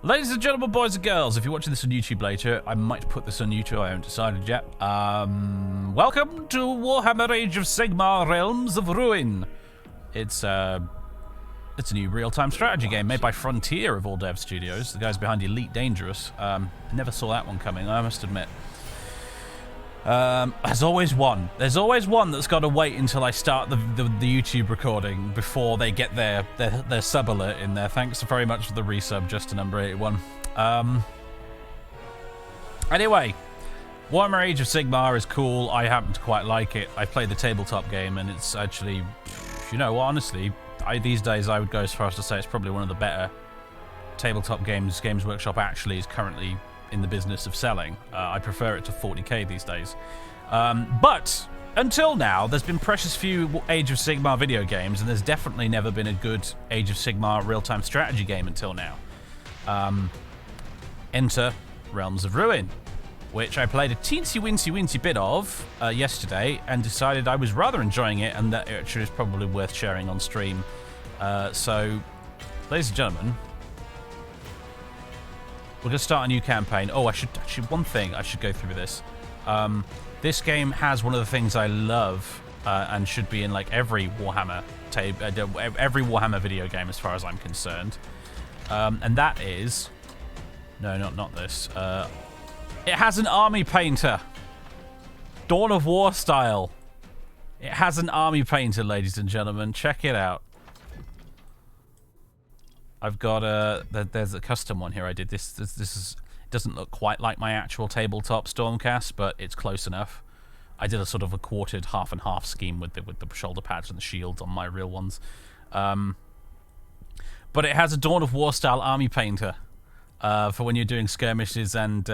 Ladies and gentlemen, boys and girls, if you're watching this on YouTube later, I might put this on YouTube, I haven't decided yet. Welcome to Warhammer Age of Sigmar Realms of Ruin. It's a new real-time strategy game made by Frontier of all dev studios, the guys behind Elite Dangerous. Never saw that one coming, I must admit. There's always one. There's always one that's got to wait until I start the YouTube recording before they get their sub alert in there. Thanks very much for the resub, just to number 81. Anyway, Warhammer Age of Sigmar is cool. I happen to quite like it. I played the tabletop game, and it's actually, you know, honestly, these days I would go as far as to say it's probably one of the better tabletop games Games Workshop actually is currently in the business of selling. I prefer it to 40k these days. But until now, there's been precious few Age of Sigmar video games, and there's definitely never been a good Age of Sigmar real-time strategy game until now. Enter Realms of Ruin, which I played a teensy-wincy bit of yesterday, and decided I was rather enjoying it, and that it actually is probably worth sharing on stream. So, ladies and gentlemen, we're going to start a new campaign. Oh, one thing, I should go through this. This game has one of the things I love, and should be in like every Warhammer video game as far as I'm concerned. And that is... No, not this. It has an army painter. Dawn of War style. It has an army painter, ladies and gentlemen. Check it out. I've got there's a custom one here. I did this. This doesn't look quite like my actual tabletop Stormcast, but it's close enough. I did a sort of a quartered half and half scheme with the shoulder pads and the shields on my real ones. But it has a Dawn of War style army painter for when you're doing skirmishes and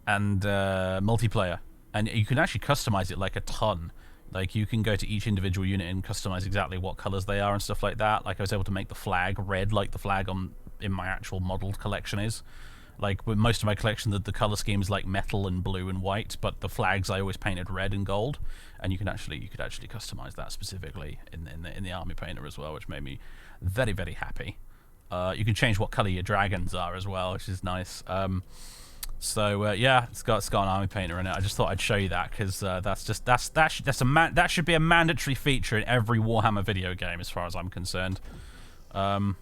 multiplayer, and you can actually customize it like a ton. Like, you can go to each individual unit and customize exactly what colors they are and stuff like that. Like, I was able to make the flag red like the flag in my actual modeled collection is. Like, with most of my collection, the color scheme is like metal and blue and white, but the flags I always painted red and gold. And you could actually customize that specifically in the army painter as well, which made me very, very happy. You can change what color your dragons are as well, which is nice. So yeah, it's got an army painter in it. I just thought I'd show you that because that should be a mandatory feature in every Warhammer video game, as far as I'm concerned. You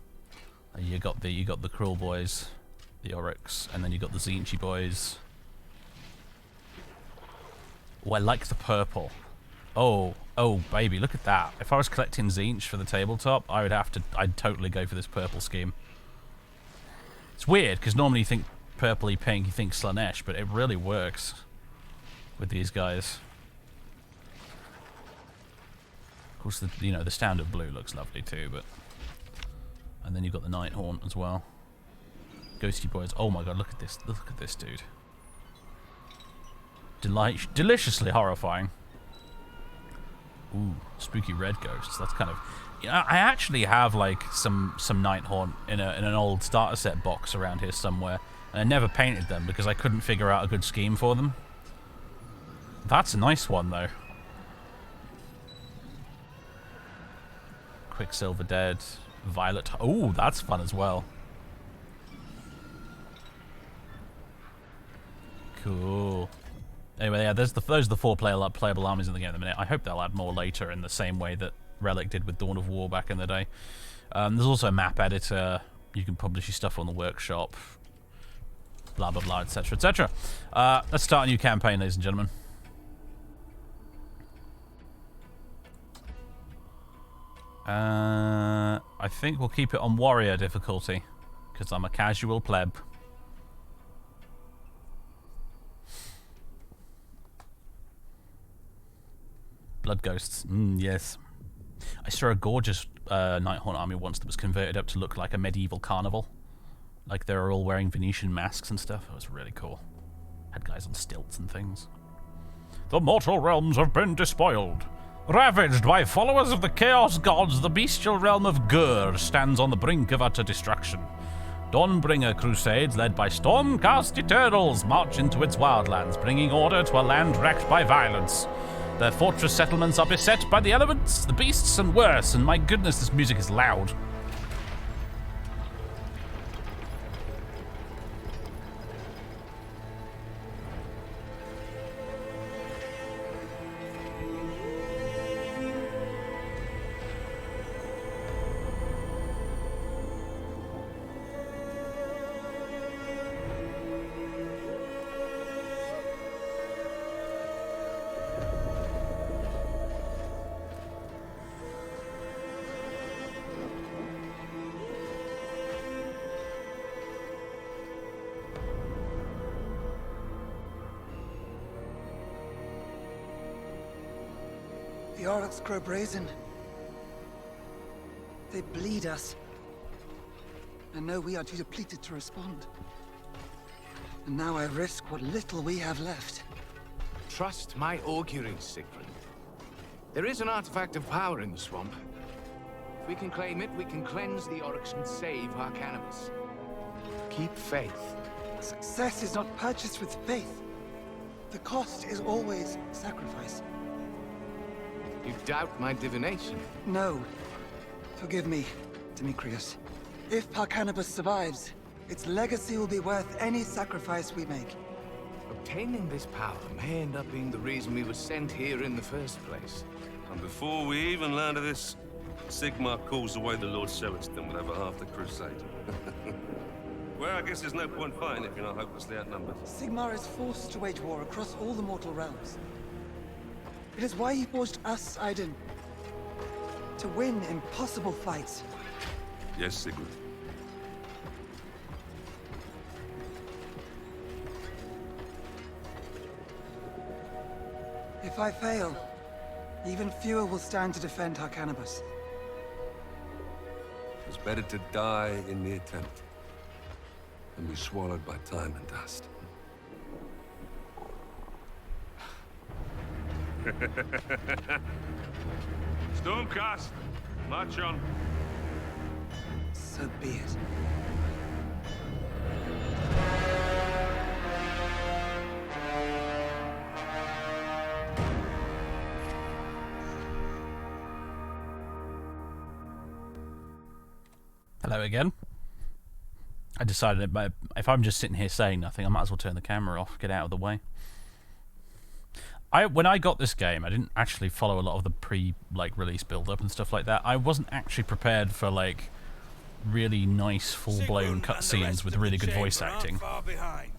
got the Cruel Boys, the Oryx, and then you got the Zinchi Boys. Oh, I like the purple. Oh baby, look at that. If I was collecting Zinch for the tabletop, I'd totally go for this purple scheme. It's weird because normally you think purpley pink, you think Slanesh, but it really works with these guys. Of course, the standard blue looks lovely too, but and then you've got the Nighthaunt as well. Ghosty Boys. Oh my god, look at this dude. Deliciously horrifying. Ooh, spooky red ghosts. That's kind of... I actually have like some Nighthaunt in an old starter set box around here somewhere. And I never painted them because I couldn't figure out a good scheme for them. That's a nice one, though. Quicksilver Dead. Violet... Oh, that's fun as well. Cool. Anyway, yeah, those are the four playable armies in the game at the minute. I hope they'll add more later in the same way that Relic did with Dawn of War back in the day. There's also a map editor. You can publish your stuff on the workshop. Blah, blah, blah, etc., etc. Let's start a new campaign, ladies and gentlemen. I think we'll keep it on warrior difficulty, because I'm a casual pleb. Blood Ghosts. Yes. I saw a gorgeous Nighthaunt army once that was converted up to look like a medieval carnival. Like, they were all wearing Venetian masks and stuff. It was really cool. Had guys on stilts and things. The mortal realms have been despoiled. Ravaged by followers of the Chaos Gods, the bestial realm of Gur stands on the brink of utter destruction. Dawnbringer crusades led by Stormcast Eternals march into its wildlands, bringing order to a land wrecked by violence. Their fortress settlements are beset by the elements, the beasts, and worse, and my goodness, this music is loud. The Orcs grow brazen. They bleed us. And know we are too depleted to respond. And now I risk what little we have left. Trust my auguries, Sigrun. There is an artifact of power in the swamp. If we can claim it, we can cleanse the Orcs and save our cannabis. Keep faith. Success is not purchased with faith. The cost is always sacrifice. You doubt my divination? No. Forgive me, Demetrius. If Parcanibus survives, its legacy will be worth any sacrifice we make. Obtaining this power may end up being the reason we were sent here in the first place. And before we even learn of this, Sigmar calls away the Lord Celestin will have a half the crusade. Well, I guess there's no point fighting if you're not hopelessly outnumbered. Sigmar is forced to wage war across all the mortal realms. It is why he forged us, Aiden. To win impossible fights. Yes, Sigurd. If I fail, even fewer will stand to defend Harcanibus. It's better to die in the attempt than be swallowed by time and dust. Stormcast! March on. So be it. Hello again. I decided if I'm just sitting here saying nothing, I might as well turn the camera off, get out of the way. When I got this game, I didn't actually follow a lot of the release build-up and stuff like that. I wasn't actually prepared for really nice full-blown cutscenes with really good voice acting. Far behind.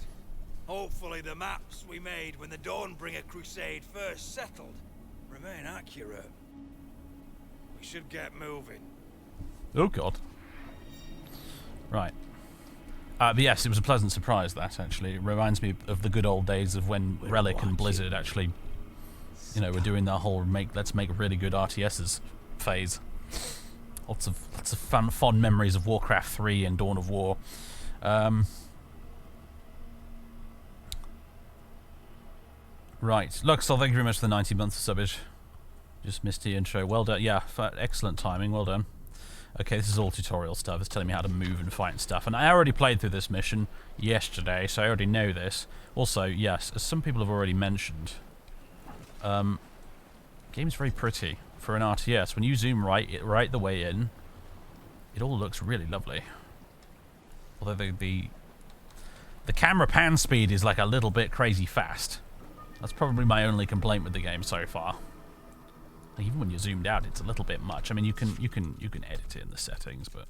Hopefully the maps we made when the Dawnbringer Crusade first settled remain accurate. We should get moving. Oh god. Right. But yes, it was a pleasant surprise, that, actually. It reminds me of the good old days of when Relic and Blizzard actually, were doing their whole let's make really good RTSs phase. Lots of fond memories of Warcraft 3 and Dawn of War. Right. Luxol, thank you very much for the 90 months of subbage. Just missed the intro. Well done. Yeah, excellent timing. Well done. Okay, this is all tutorial stuff. It's telling me how to move and fight and stuff. And I already played through this mission yesterday, so I already know this. Also, yes, as some people have already mentioned, game's very pretty for an RTS. When you zoom right the way in, it all looks really lovely. Although the camera pan speed is a little bit crazy fast. That's probably my only complaint with the game so far. Even when you're zoomed out, it's a little bit much. I mean, you can edit it in the settings, but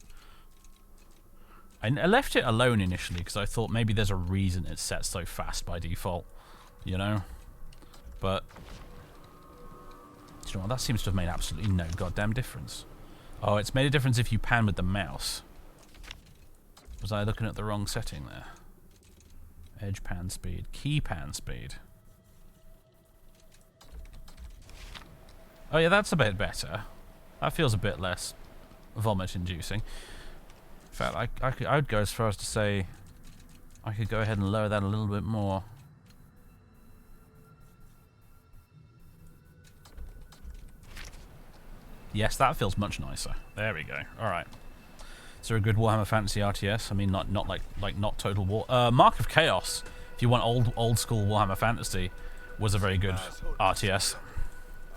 I left it alone initially because I thought maybe there's a reason it's set so fast by default, But you know what? That seems to have made absolutely no goddamn difference. Oh, it's made a difference if you pan with the mouse. Was I looking at the wrong setting there? Edge pan speed, key pan speed. Oh yeah, that's a bit better. That feels a bit less vomit-inducing. In fact, I would go as far as to say I could go ahead and lower that a little bit more. Yes, that feels much nicer. There we go. All right. Is there a good Warhammer Fantasy RTS? I mean, not not Total War. Mark of Chaos, if you want old school Warhammer Fantasy, was a very good RTS.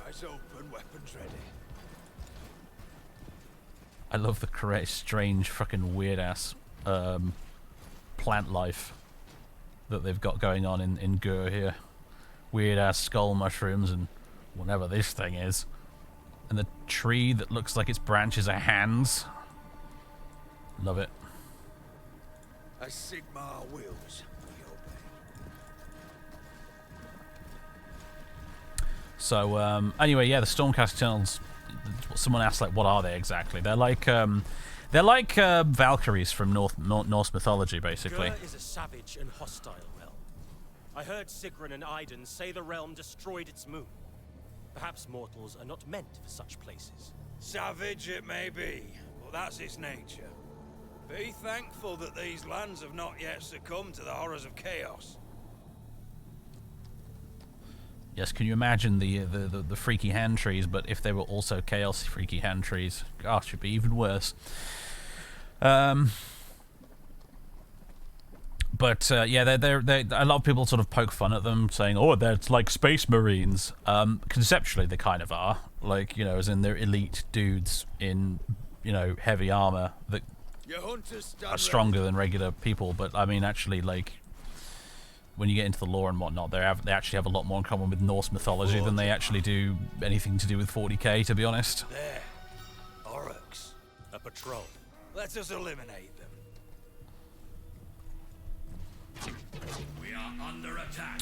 Eyes open, weapons ready. I love the correct, strange, fucking weird-ass plant life that they've got going on in Gur here. Weird-ass skull mushrooms and whatever this thing is. And the tree that looks like its branches are hands. Love it. As Sigmar wills, we obey. So, anyway, yeah, the Stormcast Tunnels. Someone asked, what are they exactly? They're like Valkyries from Norse mythology, basically. Gur is a savage and hostile realm. I heard Sigrun and Aiden say the realm destroyed its moon. Perhaps mortals are not meant for such places. Savage it may be, but that's its nature. Be thankful that these lands have not yet succumbed to the horrors of chaos. Yes, can you imagine the freaky hand trees, but if they were also chaos freaky hand trees? Gosh, it'd be even worse. But yeah, they're a lot of people sort of poke fun at them, saying, "Oh, that's like Space Marines." Conceptually, they kind of are, like, you know, as in they're elite dudes in, you know, heavy armor that Your hunters are stronger than regular people. But I mean, actually, like, when you get into the lore and whatnot, they actually have a lot more in common with Norse mythology than they actually do anything to do with 40k, to be honest. There. Oryx. A patrol. Let us eliminate them. We are under attack.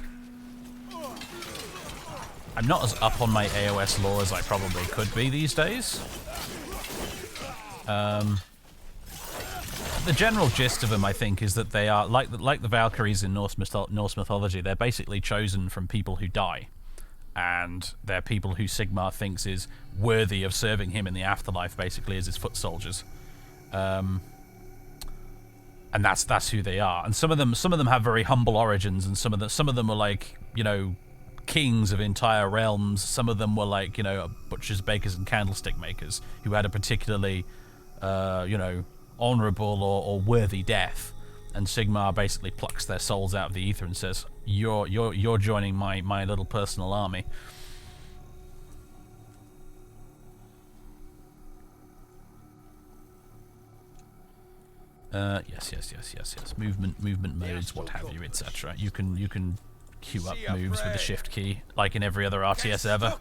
I'm not as up on my AOS lore as I probably could be these days. The general gist of them, I think, is that they are like the Valkyries in Norse mythology. They're basically chosen from people who die, and they're people who Sigmar thinks is worthy of serving him in the afterlife, basically as his foot soldiers. And that's who they are. And some of them have very humble origins, and some of them were like, you know, kings of entire realms. Some of them were like, you know, butchers, bakers, and candlestick makers who had a particularly, you know, honorable or worthy death. And Sigmar basically plucks their souls out of the ether and says, "You're joining my little personal army." Yes. Movement modes, what have you, etc. You can queue up moves with the shift key, like in every other RTS ever.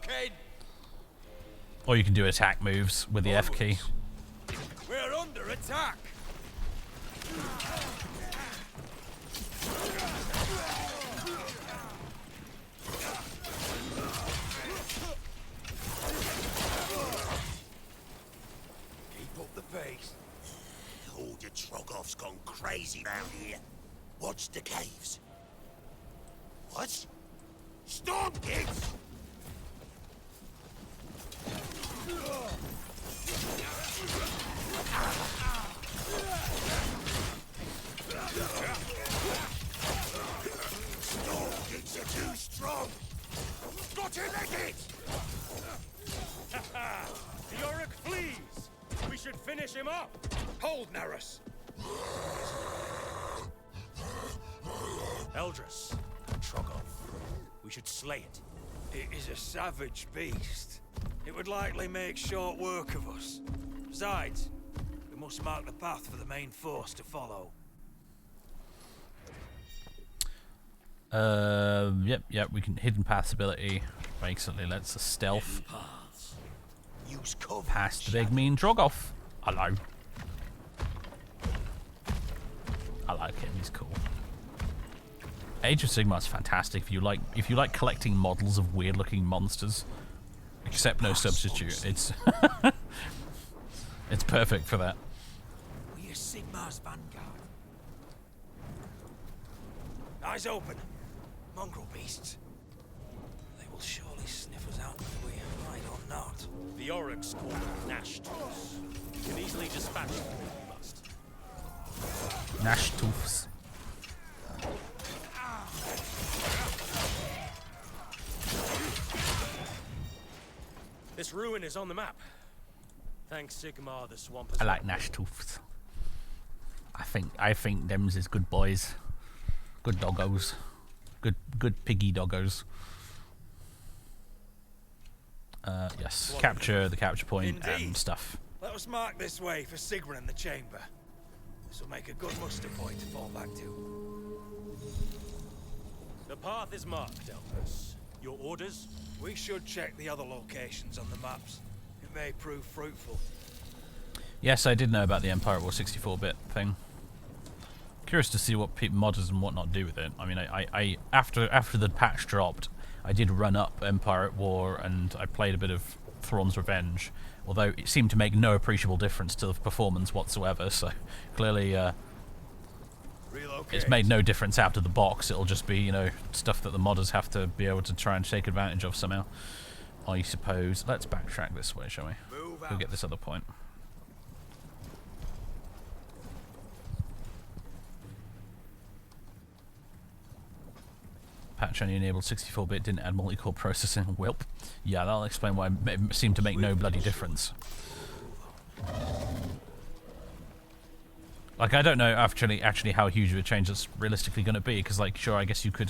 Or you can do attack moves with the F key. We're under attack. Keep up the pace. All your Trogoff's gone crazy round here. Watch the caves. What? Storm kids! Storm kids are too strong. Got him at it! The Yorick flees! We should finish him up! Hold, Narus. Eldris, Trogoff. We should slay it. It is a savage beast. It would likely make short work of us. Besides, we must mark the path for the main force to follow. Yep, we can hidden paths ability. Basically lets us stealth Use cover. past the big mean Drogoff. Hello. I like him, he's cool. Age of Sigmar is fantastic if you like collecting models of weird looking monsters. Except no substitute. It's it's perfect for that. We are Sigmar's vanguard. Eyes open. Mongrel beasts. They will surely sniff us out whether we hide or not. The Oryx call them Gnash tools. You can easily dispatch them if you must. Gnash Toofs. This ruin is on the map. Thanks Sigmar, the swamp has I like Gnash Toofs. I think them's is good boys. Good doggos. Good piggy doggos. Yes. Capture the capture point Indeed. and stuff. Let us mark this way for Sigrun and the chamber. This will make a good muster point to fall back to. The path is marked, Eldris. Your orders? We should check the other locations on the maps. It may prove fruitful. Yes, I did know about the Empire at War 64-bit thing. Curious to see what modders and whatnot do with it. I mean, I after the patch dropped, I did run up Empire at War and I played a bit of Thrawn's Revenge, although it seemed to make no appreciable difference to the performance whatsoever. So clearly, it's made no difference out of the box. It'll just be, you know, stuff that the modders have to be able to try and take advantage of somehow. I suppose. Let's backtrack this way, shall we? Move We'll get this other point. Patch only enabled 64-bit, didn't add multi-core processing. Welp. Yeah, that'll explain why it seemed to make no bloody difference. Like, I don't know actually how huge of a change it's realistically going to be, because, like, sure, I guess you can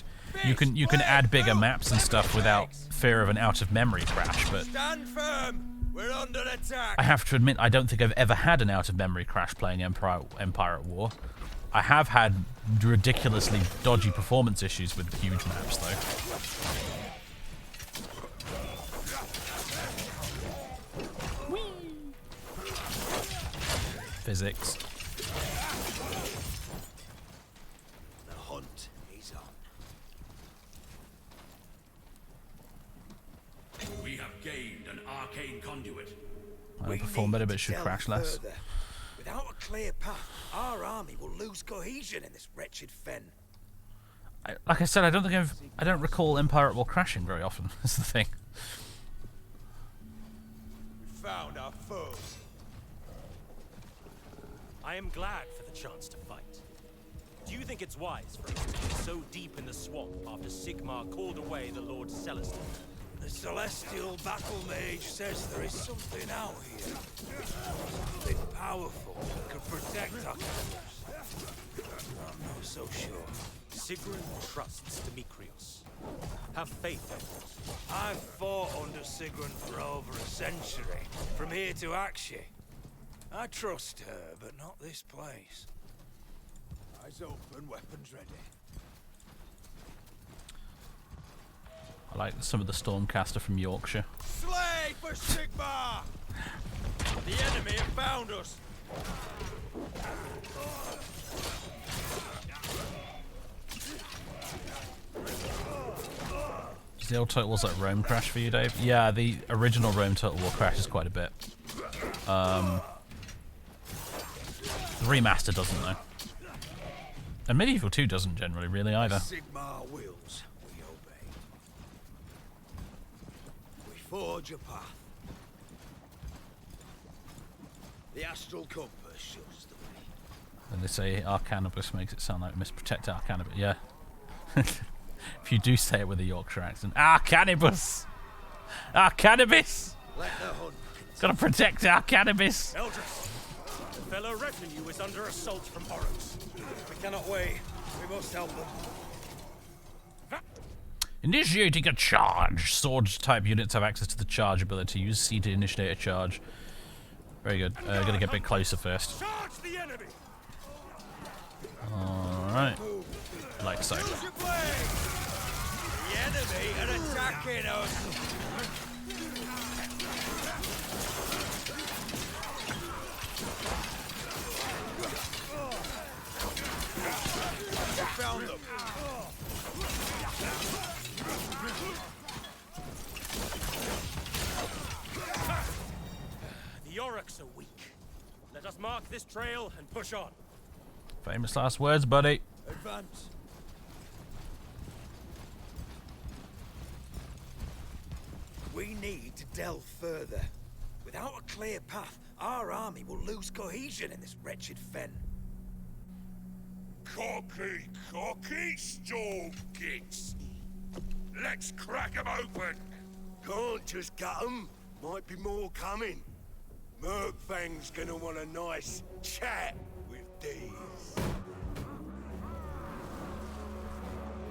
add bigger maps and stuff without fear of an out-of-memory crash, but Stand firm. We're under attack. I have to admit, I don't think I've ever had an out-of-memory crash playing Empire at War. I have had ridiculously dodgy performance issues with huge maps, though. Physics. The hunt is on. We have gained an arcane conduit. I perform better, but it should crash less. Further. Without a clear path, our army will lose cohesion in this wretched fen. Like I said, I don't recall Empire at War crashing very often. That's the thing. We found our foes. I am glad for the chance to fight. Do you think it's wise for us to be so deep in the swamp after Sigmar called away the Lord Celestin? The celestial battle mage says there is something out here. Something powerful that can protect our customers. I'm not so sure. Sigrun trusts Demetrios. Have faith in us. I've fought under Sigrun for over a century, from here to Akshi. I trust her, but not this place. Eyes open, weapons ready. I like some of the Stormcaster from Yorkshire. Slay for Sigmar! The enemy have found us! Is the old Total War's like Rome crash for you, Dave? Yeah, the original Rome Total War crashes quite a bit. The remaster doesn't, though. And Medieval 2 doesn't generally, really, either. Sigmar wills, we obey. We forge a path. The astral compass shows the way. And they say Arcanibus makes it sound like we must protect Arcanibus. Yeah. If you do say it with a Yorkshire accent. Arcanibus! Arcanibus! Let the hunt. Gotta protect Arcanibus! Eldris, the fellow retinue is under assault from Oryx. We cannot wait. We must help them. Initiating a charge. Sword-type units have access to the charge ability. Use C to initiate a charge. Very good. Gonna get a bit closer first. Charge the enemy! Alright. Like so. Use your blade! The enemy are attacking us! Found them! The Oryx are weak. Let us mark this trail and push on. Famous last words, buddy. Advance! We need to delve further. Without a clear path, our army will lose cohesion in this wretched fen. Cocky, storm kits. Let's crack 'em open. Can't just gut 'em. Might be more coming. Murkfang's gonna want a nice chat with these.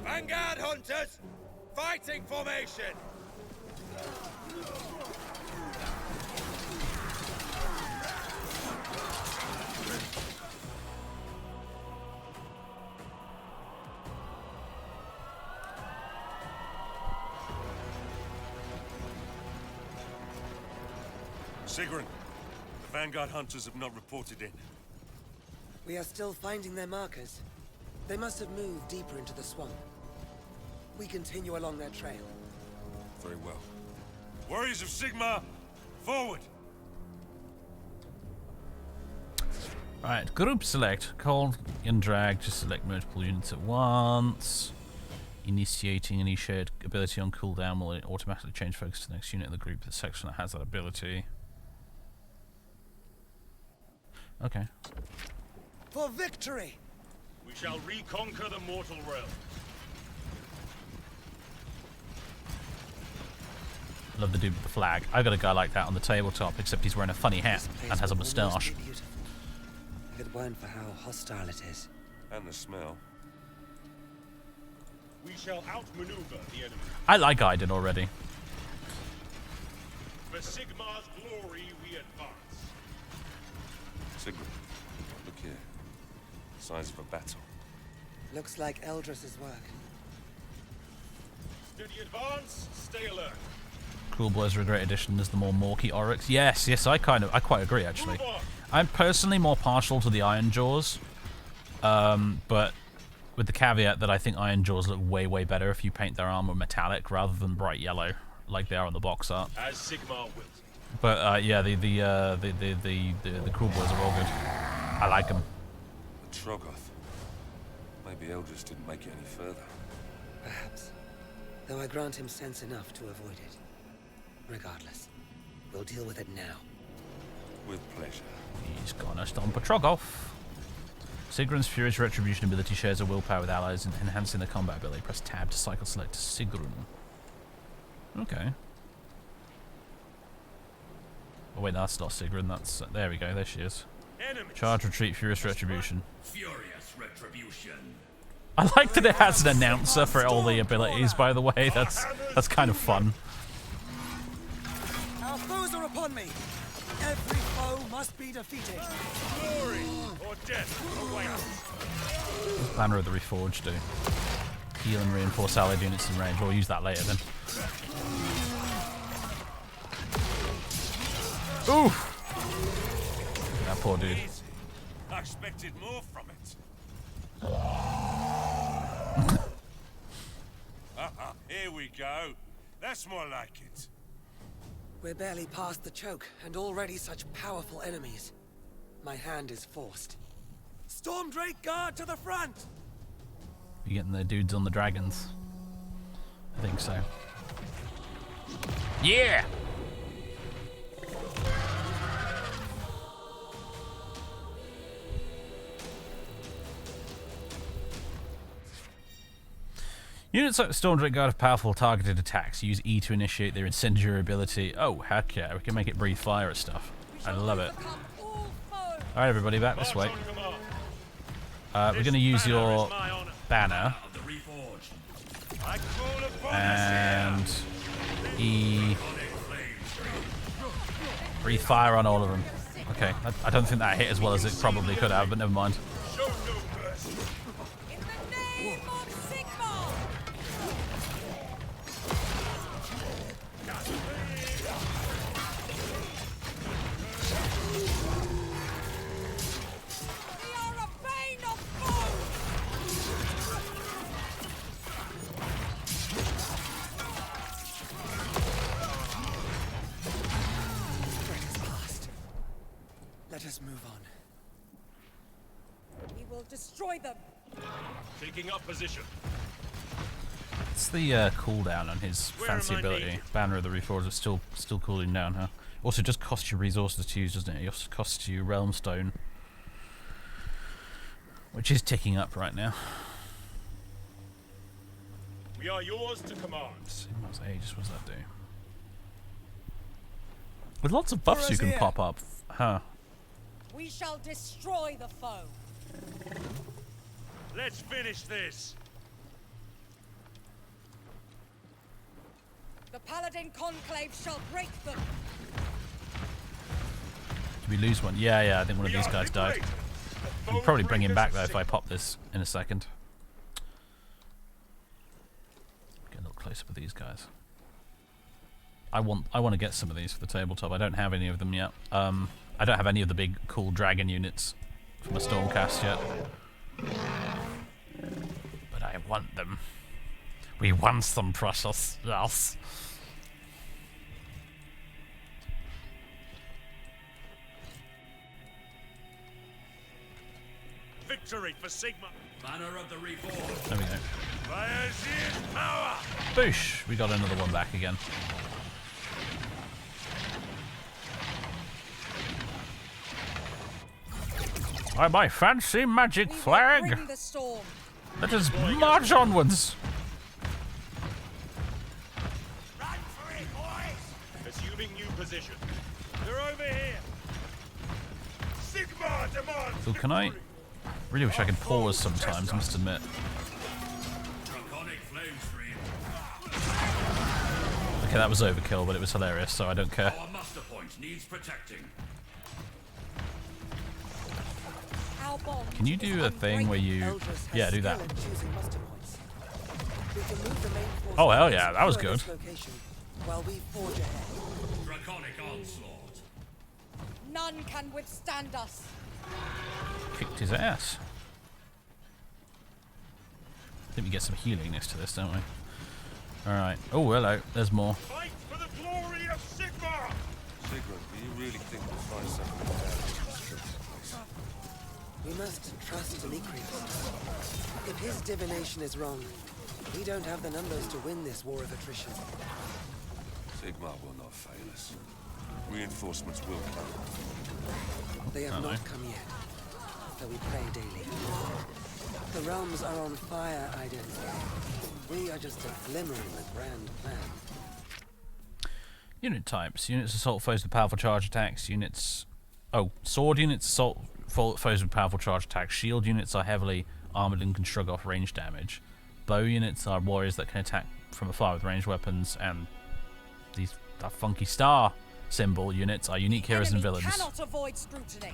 Vanguard hunters! Fighting formation! Sigrun, the Vanguard hunters have not reported in. We are still finding their markers. They must have moved deeper into the swamp. We continue along their trail. Very well. Warriors of Sigmar, forward! Right, group select. Call and drag to select multiple units at once. Initiating any shared ability on cooldown will automatically change focus to the next unit in the group. The section that has that ability. Okay. For victory! We shall reconquer the mortal realm. Love the dude with the flag. I got a guy like that on the tabletop, except he's wearing a funny hat This place and has a would almost moustache. be beautiful, if it weren't for how hostile it is. And the smell. We shall outmaneuver the enemy. I like Aiden already. For Sigmar's glory, we advance. Sigrid, look here. Signs of a battle. Looks like Eldris's work. Steady advance, stay alert. Cruel Blows are a great addition as the more Morky Oryx. Yes, I quite agree actually. Move on. I'm personally more partial to the Iron Jaws, but with the caveat that I think Iron Jaws look way better if you paint their armor metallic rather than bright yellow like they are on the box art. As Sigmar wills. But yeah, the Cruel Blows are all good. I like them. The Troggoth. Maybe Eldris didn't make it any further. Perhaps. Though I grant him sense enough to avoid it. Regardless, we'll deal with it now. With pleasure. He's gonna stomp a Troggoth. Sigrun's Furious Retribution ability shares a willpower with allies, enhancing the combat ability. Press tab to cycle select Sigrun. Okay. Oh wait, no, that's not Sigrun. That's there we go. There she is. Enemies. Charge, retreat, Furious Retribution. Furious retribution. I like that it has an announcer for all the abilities. By the way, that's kind of fun. Our foes are upon me. Every foe must be defeated. Glory or death awaits. Banner of the Reforged do. Heal and reinforce allied units in range. We'll use that later then. Oof! That poor dude. Easy. I expected more from it. Here we go. That's more like it. We're barely past the choke, and already such powerful enemies. My hand is forced. Stormdrake Guard to the front! You getting the dudes on the dragons? I think so. Yeah! Units like the Stormdrake Guard have powerful targeted attacks. Use E to initiate their incendiary ability. Oh, heck yeah, we can make it breathe fire at stuff. I love it. Alright everybody, back this way. We're going to use your banner. And E... breathe fire on all of them. Okay, I don't think that hit as well as it probably could have, but never mind. Let us move on. We will destroy them. Taking up position. It's the cooldown on his fancy ability. Banner of the Reforged is still cooling down, huh? Also, just costs you resources to use, doesn't it? It also costs you Realm Stone, which is ticking up right now. We are yours to command. Sigmar's Aegis, what does that do? With lots of buffs you can pop up, huh? We shall destroy the foe. Let's finish this. The Paladin Conclave shall break them. Did we lose one? Yeah, I think one of these guys died. I'll probably bring him back though if I pop this in a second. Get a little closer with these guys. I want to get some of these for the tabletop. I don't have any of them yet. I don't have any of the big cool dragon units for my Stormcast yet. But I want them. We want some precious, yes. victory for Sigmar. Banner of the Reborn. There we go. By Azir's power. Boosh! We got another one back again. By my fancy magic flag, Bring the storm. let us march onwards. Run for it, boys! Assuming new position. They're over here. Sigmar demands. So can I? Really wish I could pause sometimes. I must admit. Draconic flame stream. Okay, that was overkill, but it was hilarious, so I don't care. Our master point needs protecting. Our bond Can you do is a thing where you? Eldris has Yeah, do that. skill in choosing muster points. We can move the main force Oh, hell yeah, that was secure good. this location while we forge ahead. Draconic onslaught. None can withstand us. Kicked his ass. I think we get some healing next to this, don't we? Alright. Oh, hello. There's more. Fight for the glory of Sigmar! Sigmund, do you really think we'll find something out? We must trust Demetrius. If his divination is wrong, we don't have the numbers to win this war of attrition. Sigmar will not fail us. Reinforcements will come. They have not come yet, though we pray daily. The realms are on fire, Aiden. We are just a glimmer in the grand plan. Unit types. Units assault foes with powerful charge attacks. Units... Oh, sword units assault foes with powerful charge attacks. Shield units are heavily armored and can shrug off range damage. Bow units are warriors that can attack from afar with ranged weapons. And that funky star symbol units are unique heroes and Enemy villains. cannot avoid scrutiny.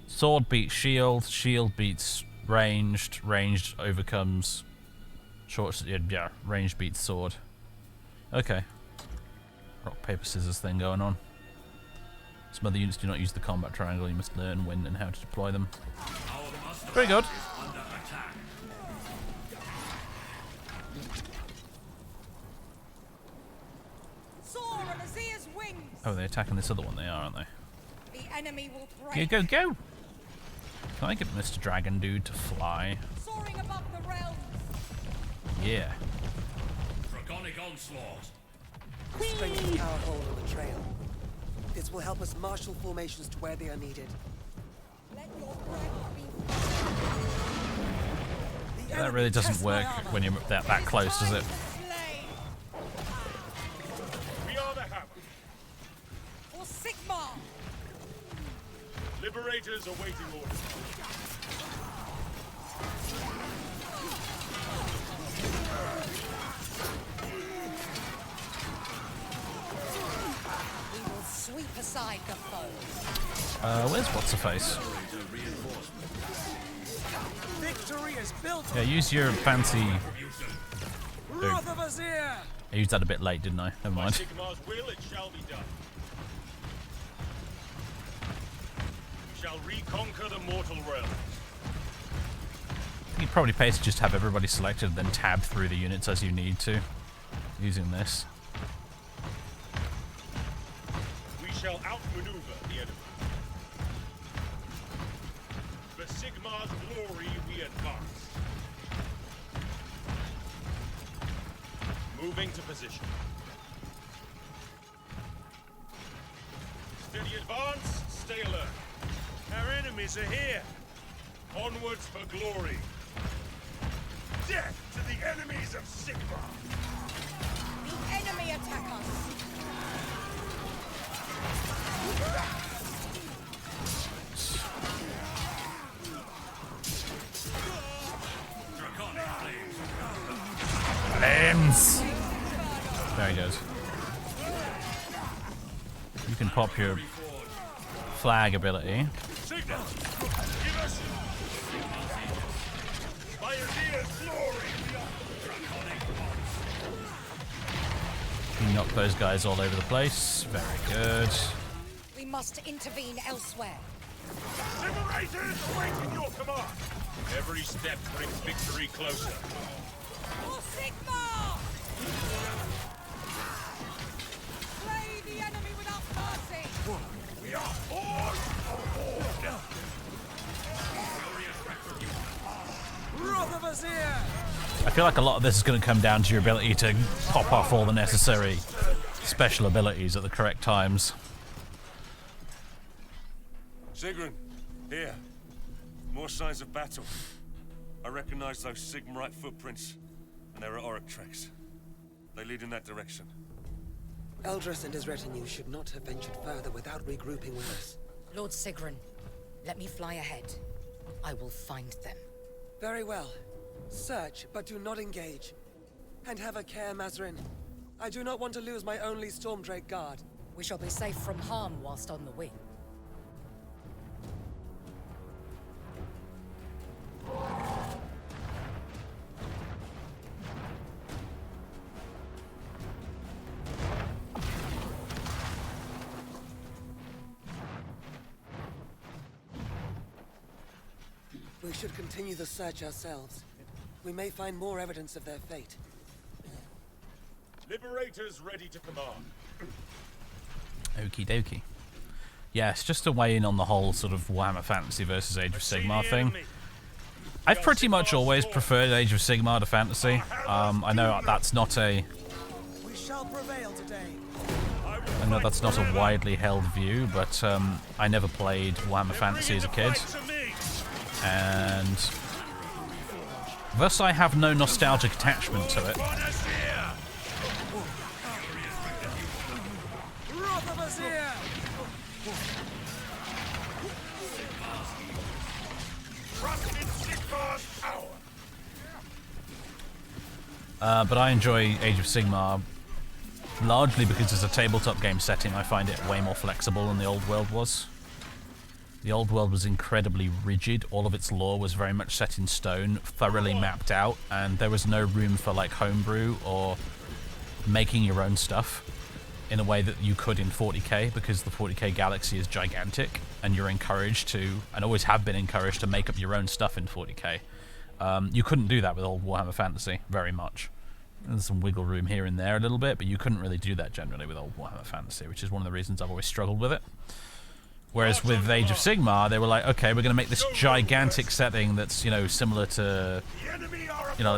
Sword beats shield. Shield beats ranged. Ranged overcomes short. Yeah, ranged beats sword. Okay. Rock, paper, scissors thing going on. Some other units do not use the combat triangle. You must learn when and how to deploy them. Very good. Soar on Azir's wings. Oh, they're attacking this other one. They are, aren't they? The enemy will Yeah, break. go, go! Can I get Mr. Dragon Dude to fly? Soaring above the realms. Yeah. Draconic onslaught. Strengthen our hold on the trail. This will help us marshal formations to where they are needed. Let your breath be. The That enemy really doesn't test my work armor. when you're that close, does it? Slay We are the hammer. for Sigmar. Liberators awaiting orders. We will sweep aside the foe. Where's what's-her-face? Victory is built Yeah, use your fancy... Wrath of Azir! I used that a bit late, didn't I? Never mind. Sigmar's will, it shall be done. We shall reconquer the mortal realm. You'd probably pay to just have everybody selected and then tab through the units as you need to. Using this. We shall outmaneuver the enemy. For Sigmar's glory we advance. Moving to position. Steady advance, stay alert. Our enemies are here. Onwards for glory. Death to the enemies of Sigmar! The enemy attack us. Flames! Very good. You can pop your flag ability. Sigmar! Give us... By Azir's glory we are... You knock those guys all over the place. Very good. We must intervene elsewhere. Liberators awaiting your command! Every step brings victory closer. For Sigmar! Slay the enemy without mercy. We are forged for war! I feel like a lot of this is going to come down to your ability to pop off all the necessary special abilities at the correct times. Sigrun, here. More signs of battle. I recognize those Sigmarite footprints, and there are Auric tracks. They lead in that direction. Eldris and his retinue should not have ventured further without regrouping with us. Lord Sigrun, let me fly ahead. I will find them. Very well. Search, but do not engage. And have a care, Mazrin. I do not want to lose my only Stormdrake guard. We shall be safe from harm whilst on the wing. We should continue the search ourselves. We may find more evidence of their fate. Liberators ready to command. Okie dokie. Yes, just to weigh in on the whole sort of Warhammer Fantasy versus Age of Sigmar thing. I've pretty much always preferred Age of Sigmar to Fantasy. I know that's not a... We shall prevail today. I know that's not a widely held view, but I never played Warhammer Fantasy as a kid. And thus I have no nostalgic attachment to it. But I enjoy Age of Sigmar largely because it's a tabletop game setting. I find it way more flexible than the old world was. The old world was incredibly rigid. All of its lore was very much set in stone, thoroughly mapped out, and there was no room for like homebrew or making your own stuff in a way that you could in 40k, because the 40k galaxy is gigantic and you're encouraged to, and always have been encouraged to, make up your own stuff in 40k. You couldn't do that with old Warhammer Fantasy very much. There's some wiggle room here and there a little bit, but you couldn't really do that generally with old Warhammer Fantasy, which is one of the reasons I've always struggled with it. Whereas with Age of Sigmar, they were like, okay, we're going to make this gigantic setting that's, you know, similar to, you know,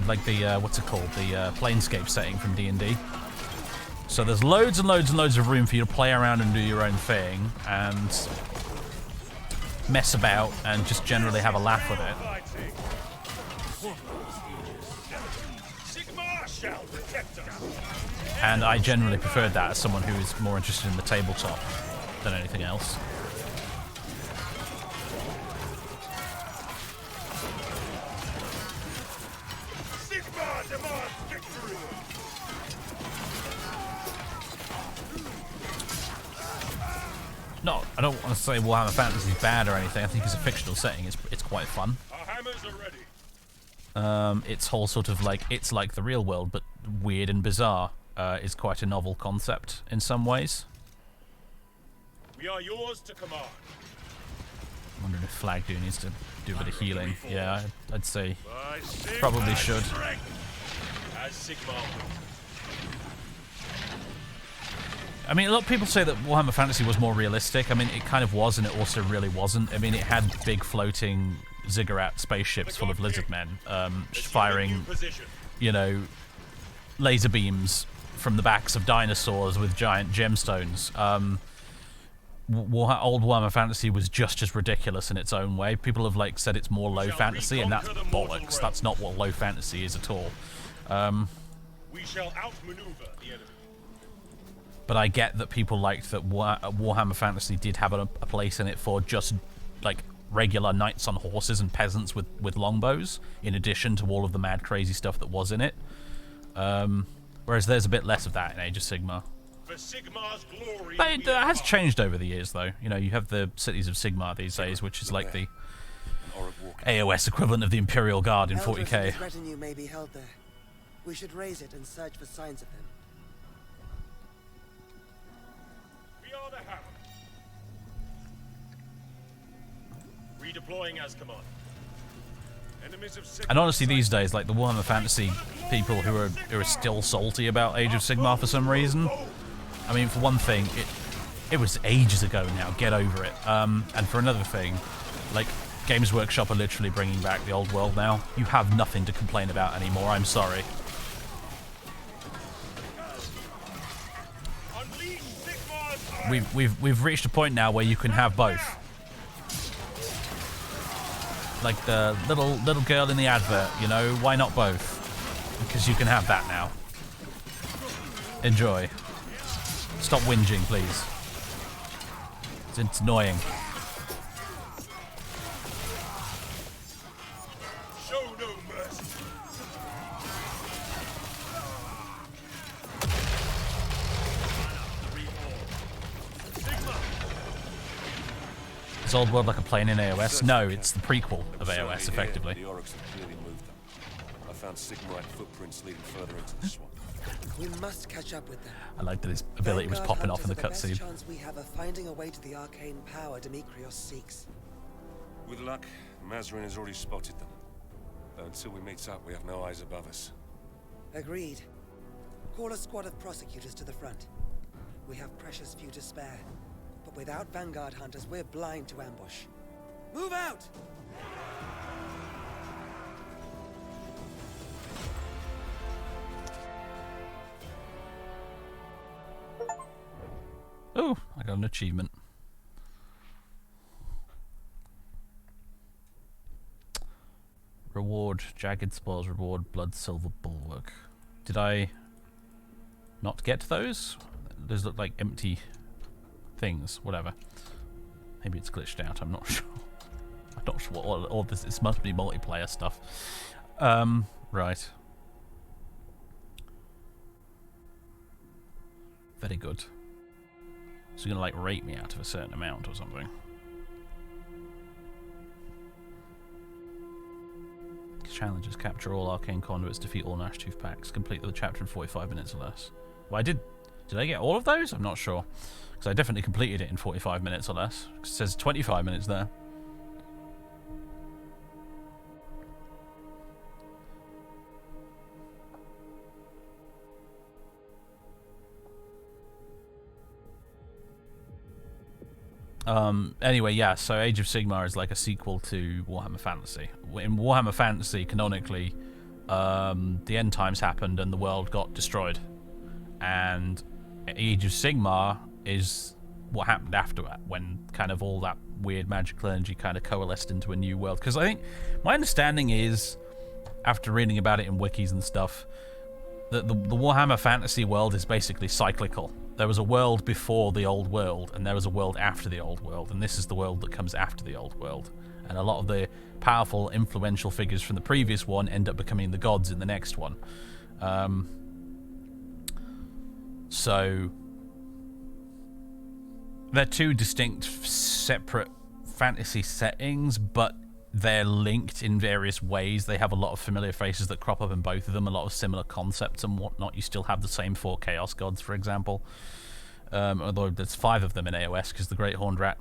like the what's it called, the Planescape setting from D&D. So there's loads and loads and loads of room for you to play around and do your own thing and mess about and just generally have a laugh with it. And I generally preferred that as someone who is more interested in the tabletop than anything else. Sigmar demands victory. No, I don't want to say Warhammer Fantasy is bad or anything. I think it's a fictional setting. It's quite fun. Our hammers are ready. Its whole sort of like, it's like the real world, but weird and bizarre, is quite a novel concept in some ways. We are yours to command. I'm wondering if Flag needs to do a bit of healing. Yeah, I'd say probably should. As Sigmar. I mean, a lot of people say that Warhammer Fantasy was more realistic. I mean, it kind of was, and it also really wasn't. I mean, it had big floating ziggurat spaceships full of lizard men, firing, you know, laser beams from the backs of dinosaurs with giant gemstones. Old Warhammer Fantasy was just as ridiculous in its own way. People have like said it's more low fantasy, and that's bollocks. That's not what low fantasy is at all. We shall outmaneuver the enemy. But I get that people liked that Warhammer Fantasy did have a place in it for just like regular knights on horses and peasants with longbows, in addition to all of the mad crazy stuff that was in it. Whereas there's a bit less of that in Age of Sigmar. For Sigmar's glory, but it has changed over the years, though. You know, you have the Cities of Sigmar these days, which is like the AOS equivalent of the Imperial Guard in 40k. Eldris' retinue may be held there. We should raise it and search for signs of them. We are the hammer. Redeploying as commanded. Enemies of Sigmar. And honestly, these days, like the Warhammer Fantasy people who are still salty about Age of Sigmar for some reason. I mean, for one thing, it was ages ago now. Get over it. And for another thing, like Games Workshop are literally bringing back the old world now. You have nothing to complain about anymore. I'm sorry. We've reached a point now where you can have both. Like the little girl in the advert, you know, why not both? Because you can have that now. Enjoy. Stop whinging, please. It's annoying. Show no mercy. Is Old World like a plane in AOS? No, it's the prequel of AOS, effectively. The Oryx have clearly moved them. I found Sigmarite footprints leading further into the swamp. We must catch up with them. I like that his ability was popping off in the Vanguard hunters are cutscene. the best chance we have of finding a way to the arcane power Demetrios seeks. With luck, Mazarin has already spotted them. Though until we meet up, we have no eyes above us. Agreed. Call a squad of prosecutors to the front. We have precious few to spare. But without Vanguard hunters, we're blind to ambush. Move out! Oh, I got an achievement. Reward, Jagged Spores, reward, Blood Silver Bulwark. Did I not get those? Those look like empty things, whatever. Maybe it's glitched out, I'm not sure. I'm not sure what all this must be multiplayer stuff. Right. Very good. So you're gonna like rate me out of a certain amount or something. Challenges: capture all arcane conduits, defeat all Gnash Tooth packs, complete the chapter in 45 minutes or less. Well, did I get all of those? I'm not sure, because I definitely completed it in 45 minutes or less. It says 25 minutes there. Anyway, yeah, so Age of Sigmar is like a sequel to Warhammer Fantasy. In Warhammer Fantasy, canonically, the end times happened and the world got destroyed. And Age of Sigmar is what happened after that, when kind of all that weird magical energy kind of coalesced into a new world. Because I think, my understanding is, after reading about it in wikis and stuff, that the Warhammer Fantasy world is basically cyclical. There was a world before the old world, and there was a world after the old world, and this is the world that comes after the old world. And a lot of the powerful, influential figures from the previous one end up becoming the gods in the next one. So they're two distinct, separate fantasy settings, but they're linked in various ways. They have a lot of familiar faces that crop up in both of them, a lot of similar concepts and whatnot. You still have the same 4 Chaos Gods, for example. Although there's 5 of them in AOS, because the Great Horned Rat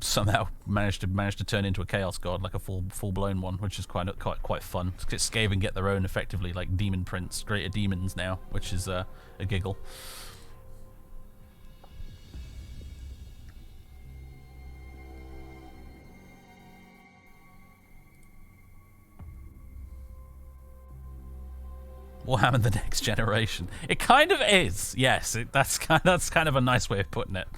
somehow managed to turn into a Chaos God, like a full-blown one, which is quite fun. Skaven get their own, effectively, like demon prince, greater demons now, which is a giggle. Warhammer: The Next Generation. It kind of is, yes. That's kind of a nice way of putting it.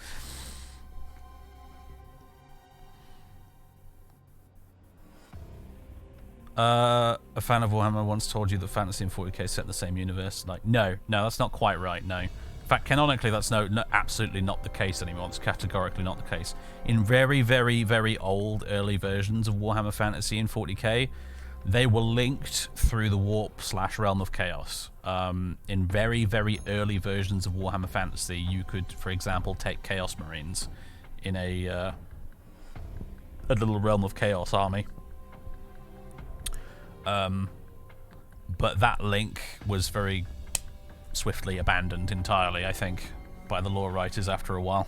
A fan of Warhammer once told you that fantasy and 40k is set in the same universe. Like, no, that's not quite right. No, in fact, canonically, that's absolutely not the case anymore. It's categorically not the case. In very, very, very old, early versions of Warhammer Fantasy and 40k. They were linked through the warp/realm of chaos. In very, very early versions of Warhammer Fantasy, you could, for example, take Chaos Marines in a little realm of chaos army. But that link was very swiftly abandoned entirely, I think, by the lore writers after a while.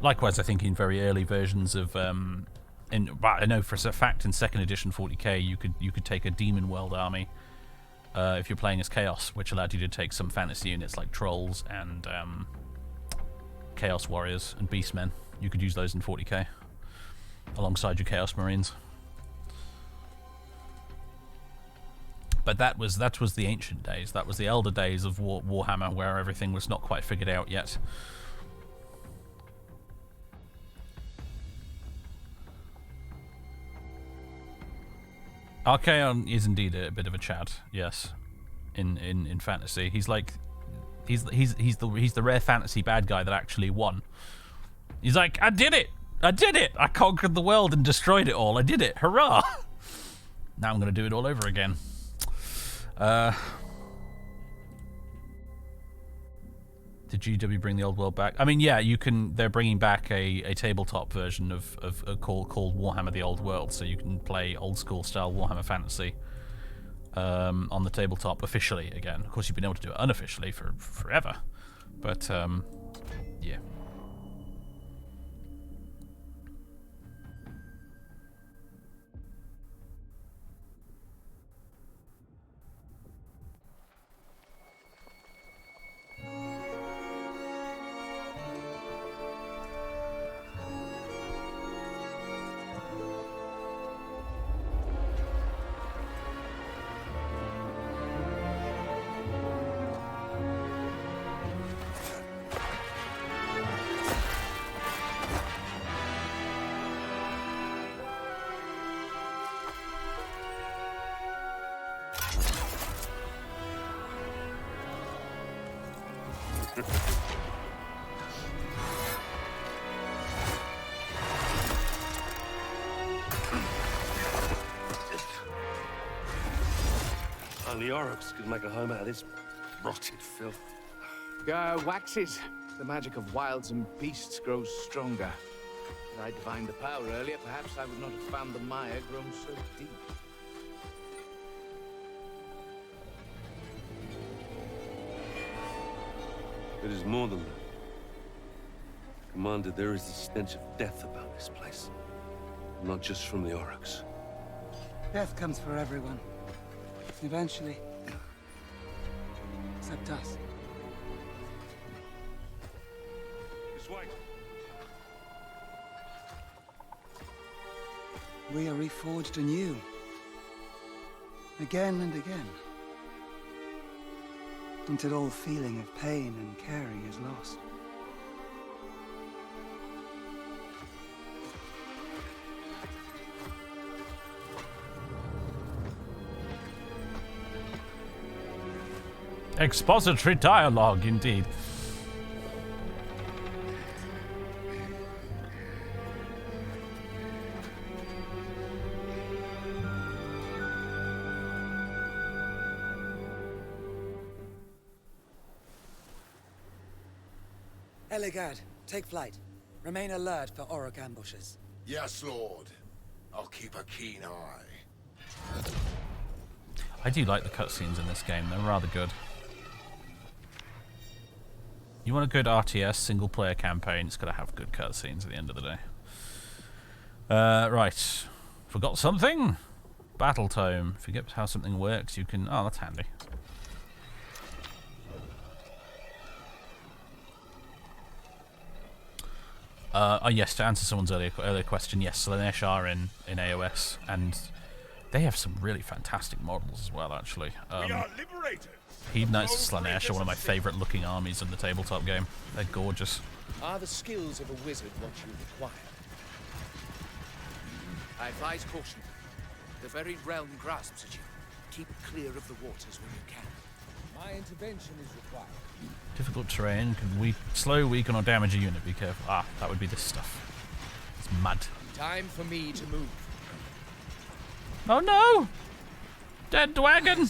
Likewise, I think in very early versions of, I know for a fact in 2nd edition 40k, you could take a Demon World army if you're playing as Chaos, which allowed you to take some fantasy units like Trolls and Chaos Warriors and Beastmen. You could use those in 40k alongside your Chaos Marines. But that was the ancient days. That was the elder days of Warhammer, where everything was not quite figured out yet. Archaon is indeed a bit of a Chad, yes. In fantasy, he's like, he's the rare fantasy bad guy that actually won. He's like, I did it, I conquered the world and destroyed it all. I did it, hurrah! Now I'm gonna do it all over again. Did GW bring the old world back? I mean, yeah, you can. They're bringing back a tabletop version of called Warhammer: The Old World, so you can play old school style Warhammer Fantasy on the tabletop officially again. Of course, you've been able to do it unofficially for forever, but yeah. Only Oryx could make a home out of this rotted filth. Waxes. The magic of wilds and beasts grows stronger. Had I divined the power earlier, perhaps I would not have found the mire grown so deep. It is more than that. Commander, there is a stench of death about this place. Not just from the Oryx. Death comes for everyone. Eventually. Except us. This way. We are reforged anew. Again and again. Until all feeling of pain and caring is lost. Expository dialogue, indeed. Eligad, take flight. Remain alert for Orc ambushes. Yes, Lord. I'll keep a keen eye. I do like the cutscenes in this game. They're rather good. You want a good RTS single-player campaign, it's got to have good cutscenes at the end of the day. Right. Forgot something? Battle tome. Forget how something works, you can... Oh, that's handy. Oh yes, to answer someone's earlier question, yes, Slanesh are in AOS, and they have some really fantastic models as well, actually. We are liberated. Heed Knights of Slanesh are one of my favourite looking armies in the tabletop game. They're gorgeous. Are the skills of a wizard what you require? I advise caution. The very realm grasps at you. Keep clear of the waters when you can. My intervention is required. Difficult terrain, can slow, weaken, or damage a unit. Be careful. Ah, that would be this stuff. It's mud. Time for me to move. Oh no! Dead wagon!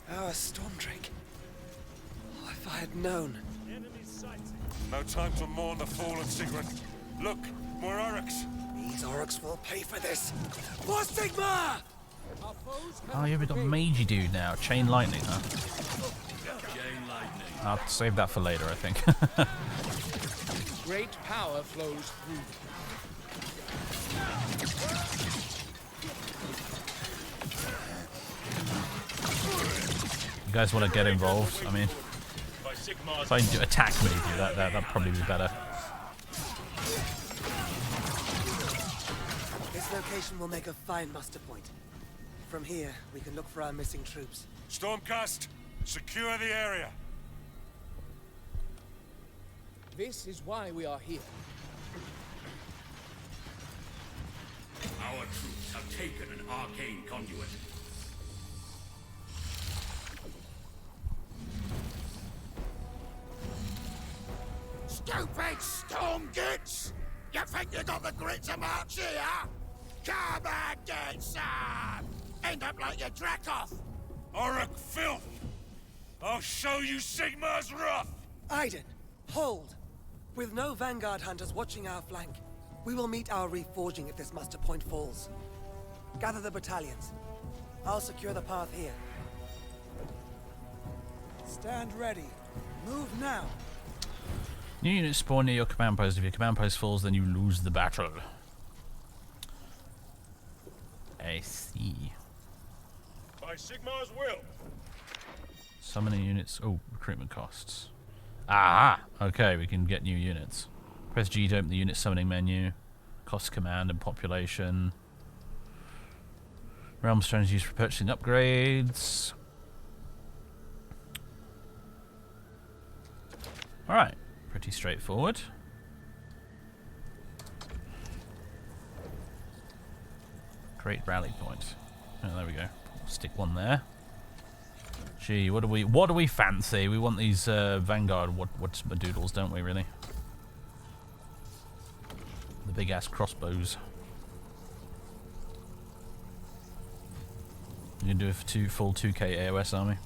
Our Stormdrake. Oh, if I had known. No time to mourn the fallen Sigrun. Look, more Oryx. These Oryx will pay for this. For Sigmar! Oh, you've got Magey Dude now. Chain Lightning, huh? I'll save that for later, I think. Great power flows through. You guys want to get involved? I mean, Sigmar's If I do attack move you, that'd probably be better. This location will make a fine muster point. From here, we can look for our missing troops. Stormcast, secure the area. This is why we are here. Our troops have taken an arcane conduit. Stupid stormgits! You think you got the grit to march here? Come and get some! End up like your Dracoth! Auric filth! I'll show you Sigmar's wrath! Aiden, hold! With no Vanguard hunters watching our flank, we will meet our reforging if this muster point falls. Gather the battalions. I'll secure the path here. Stand ready. Move now. New units spawn near your command post. If your command post falls, then you lose the battle. I see. by Sigmar's will. Summoning units. Oh, recruitment costs. Ah, okay, we can get new units. Press G to open the unit summoning menu. Cost command and population. Realm strategy used for purchasing upgrades. Alright, pretty straightforward. Great rally point. Oh, there we go. Stick one there. Gee, what do we fancy? We want these Vanguard what's doodles, don't we, really? The big ass crossbows. You can do a full 2k AOS army.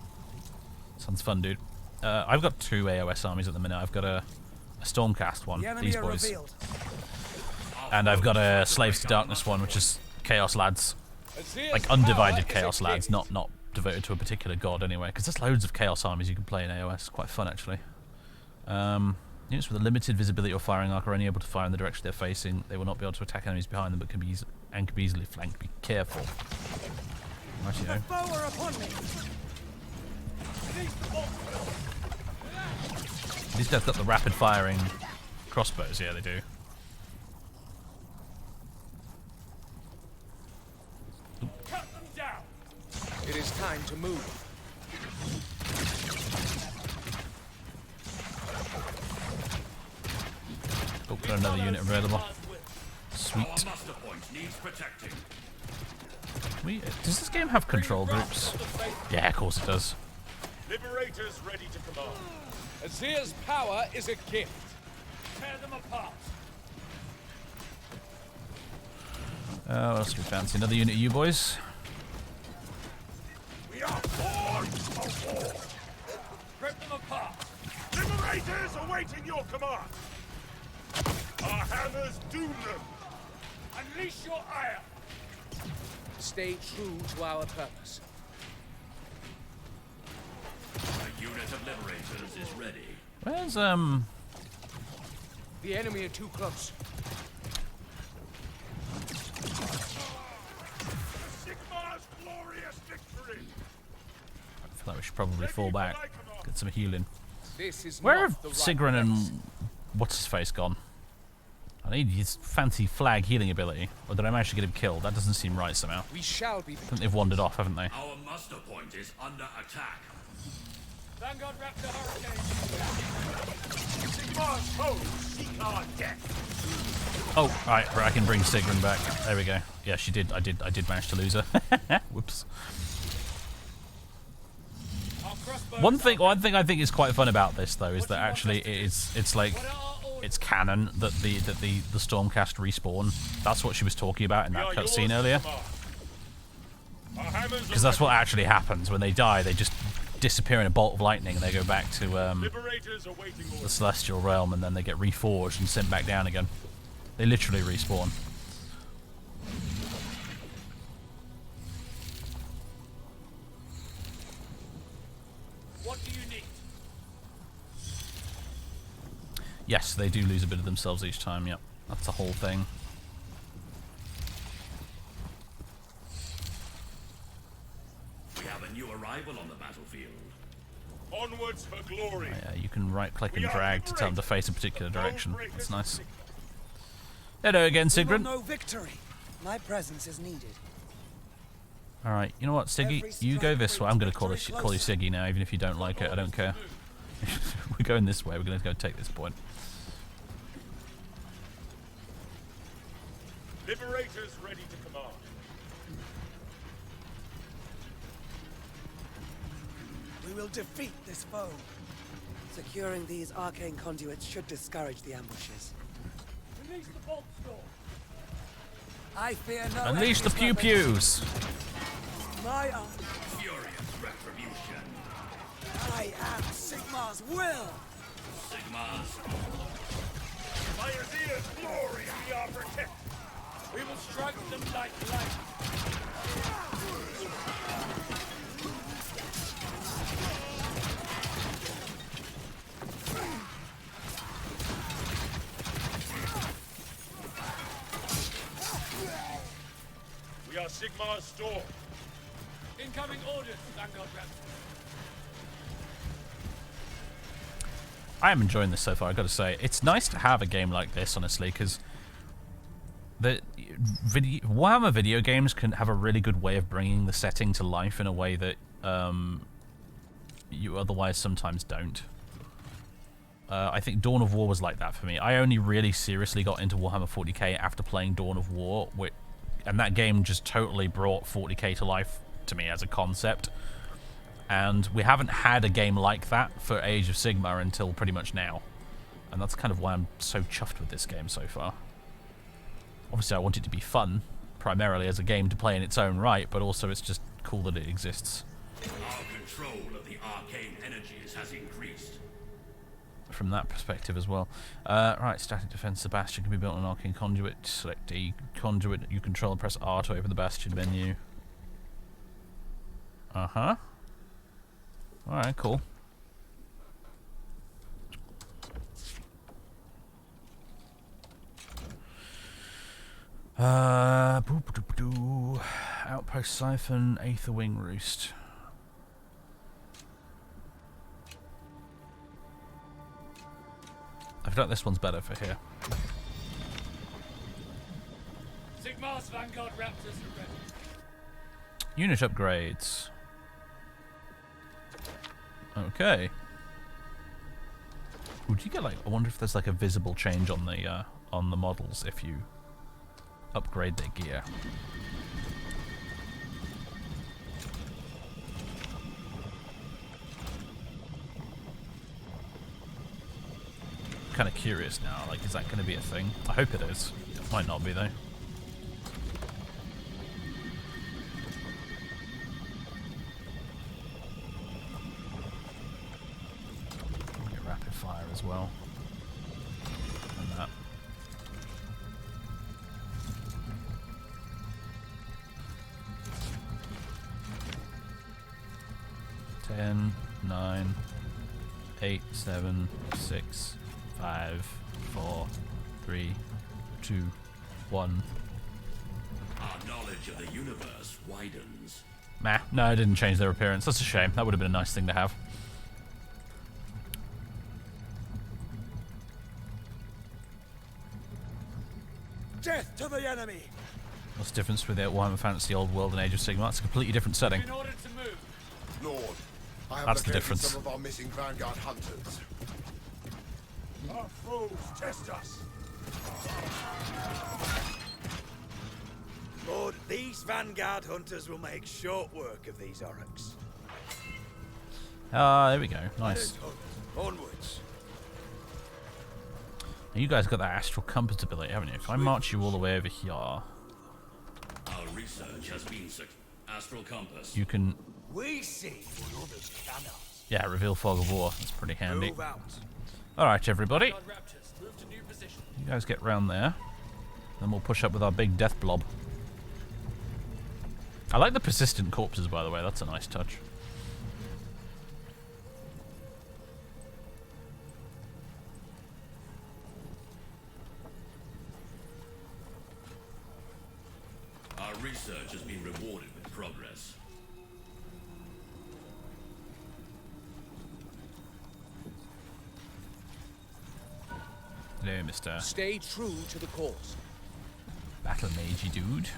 Sounds fun, dude. I've got 2 AOS armies at the minute. I've got a Stormcast one, these boys. And I've got a Slaves to Darkness one, which is Chaos Lads. Like undivided Chaos Lads, not devoted to a particular god anyway, because there's loads of Chaos armies you can play in AOS. Quite fun, actually. Units with a limited visibility or firing arc are only able to fire in the direction they're facing. They will not be able to attack enemies behind them, but can be easily flanked. Be careful. Rightio. These guys got the rapid firing crossbows. Yeah, they do. Cut them down. It is time to move. Oh, got another unit available. Sweet. Muster point needs protecting. Does this game have control groups? Yeah, of course it does. Liberators ready to command. Azir's power is a gift. Tear them apart. What else do we fancy? Another unit of you boys? We are born for war. Rip them apart. Liberators awaiting your command. Our hammers doom them. Unleash your ire. Stay true to our purpose. A unit of Liberators is ready. Where's The enemy are too close. Sigmar's glorious victory. I feel like we should probably fall back, get some healing. This is Where not have the right Sigrun and place. what's his face gone? I need his fancy flag healing ability, or did I manage to get him killed? That doesn't seem right somehow. We shall be. I think they've wandered off, haven't they? Our muster point is under attack. Vanguard Raptor Hurricane. Sigmar's foes seek our death. Oh, right, I can bring Sigrun back. There we go. Yeah, she did. I did manage to lose her. Whoops. One thing I think is quite fun about this though is that actually it's like it's canon that the Stormcast respawn. That's what she was talking about in that cutscene earlier. Because that's what actually happens when they die. They just disappear in a bolt of lightning and they go back to the Celestial Realm, and then they get reforged and sent back down again. They literally respawn. What do you need? Yes, they do lose a bit of themselves each time. Yep, that's the whole thing. We have a new arrival on the battlefield. Onwards for glory. Yeah, you can right-click and drag to tell them to face a particular direction. That's nice. Hello again, Sigrun. No victory. My presence is needed. All right, you know what, Siggy? You go this way. I'm going to call you Siggy now, even if you don't like it. I don't care. We're going this way. We're going to go take this point. Liberators ready to command. We will defeat this foe. Securing these arcane conduits should discourage the ambushes. Release the bolt storm. I fear no. Unleash the pew pews. My arm. Furious retribution. I am Sigmar's will. Sigmar's. By Azir's glory, we are protected. We will strike them like light. We are Sigmar's storm. Incoming orders, Vanguard Raptor. I am enjoying this so far, I've got to say. It's nice to have a game like this, honestly, because Warhammer video games can have a really good way of bringing the setting to life in a way that you otherwise sometimes don't. I think Dawn of War was like that for me. I only really seriously got into Warhammer 40k after playing Dawn of War, and that game just totally brought 40k to life to me as a concept. And we haven't had a game like that for Age of Sigmar until pretty much now. And that's kind of why I'm so chuffed with this game so far. Obviously I want it to be fun, primarily as a game to play in its own right, but also it's just cool that it exists. Our control of the arcane energies has increased. From that perspective as well. Right, static defense. The bastion can be built on an arcane conduit. Select a conduit you control and press R to open the bastion menu. Uh-huh. Alright, cool. Outpost Siphon, Aether Wing Roost. I feel like this one's better for here. Sigmar's Vanguard Raptors are ready. Unit upgrades. Okay. Would you get like? I wonder if there's like a visible change on the models if you upgrade their gear. Kind of curious now. Like, is that going to be a thing? I hope it is. It might not be though. Rapid fire as well. And that. Ten, 9, 8, 7, 6, 5, 4, 3, 2, 1. Our knowledge of the universe widens. Meh, no, it didn't change their appearance. That's a shame. That would have been a nice thing to have. Death to the enemy! What's the difference with the Warhammer Fantasy Old World and Age of Sigmar? It's a completely different setting. In order to move. Lord, I have That's the located difference. some of our missing Vanguard hunters. Our foes test us. Lord, these Vanguard hunters will make short work of these orcs. Ah, there we go. Nice. Onwards. Now you guys got that astral compass ability, haven't you? If I march you all the way over here, Our research has been astral compass. you can, We see what others cannot. yeah, reveal fog of war. That's pretty handy. Move out. All right, everybody. Raptors, move to new position. You guys get round there. Then we'll push up with our big death blob. I like the persistent corpses, by the way. That's a nice touch. Our research has been rewarded with progress. Hello, Mr. Stay true to the cause. Battle Magey dude.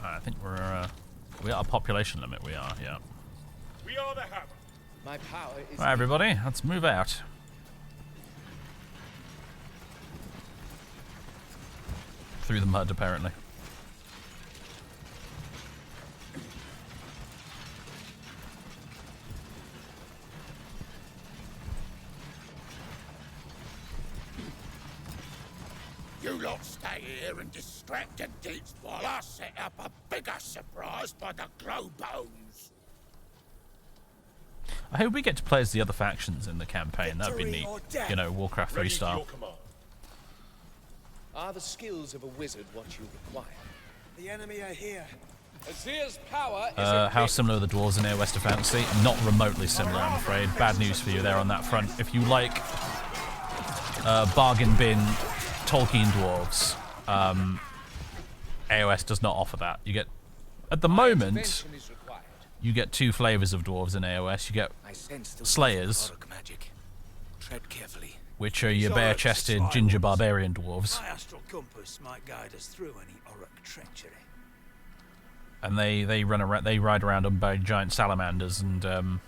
I think we're at a population limit. We are, yeah. We are the hammer. My power is. Right, everybody, let's move out. Through the mud, apparently. You lot stay here and distract the geeks while I set up a bigger surprise by the glow bones. I hope we get to play as the other factions in the campaign. That'd be neat. You know, Warcraft 3 style. Are the skills of a wizard what you require? The enemy are here. Azir's power is How similar are the dwarves in AOS to Fantasy? Not remotely similar, I'm afraid. Bad news for you there on that front. If you like bargain bin Tolkien dwarves, AOS does not offer that. You get, at the moment, you get two flavors of dwarves in AOS. You get Slayers, Tread carefully. which are your bare-chested ginger barbarian dwarves. My astral compass might guide us through any Orc treachery. And they run around. They ride around on by giant salamanders, and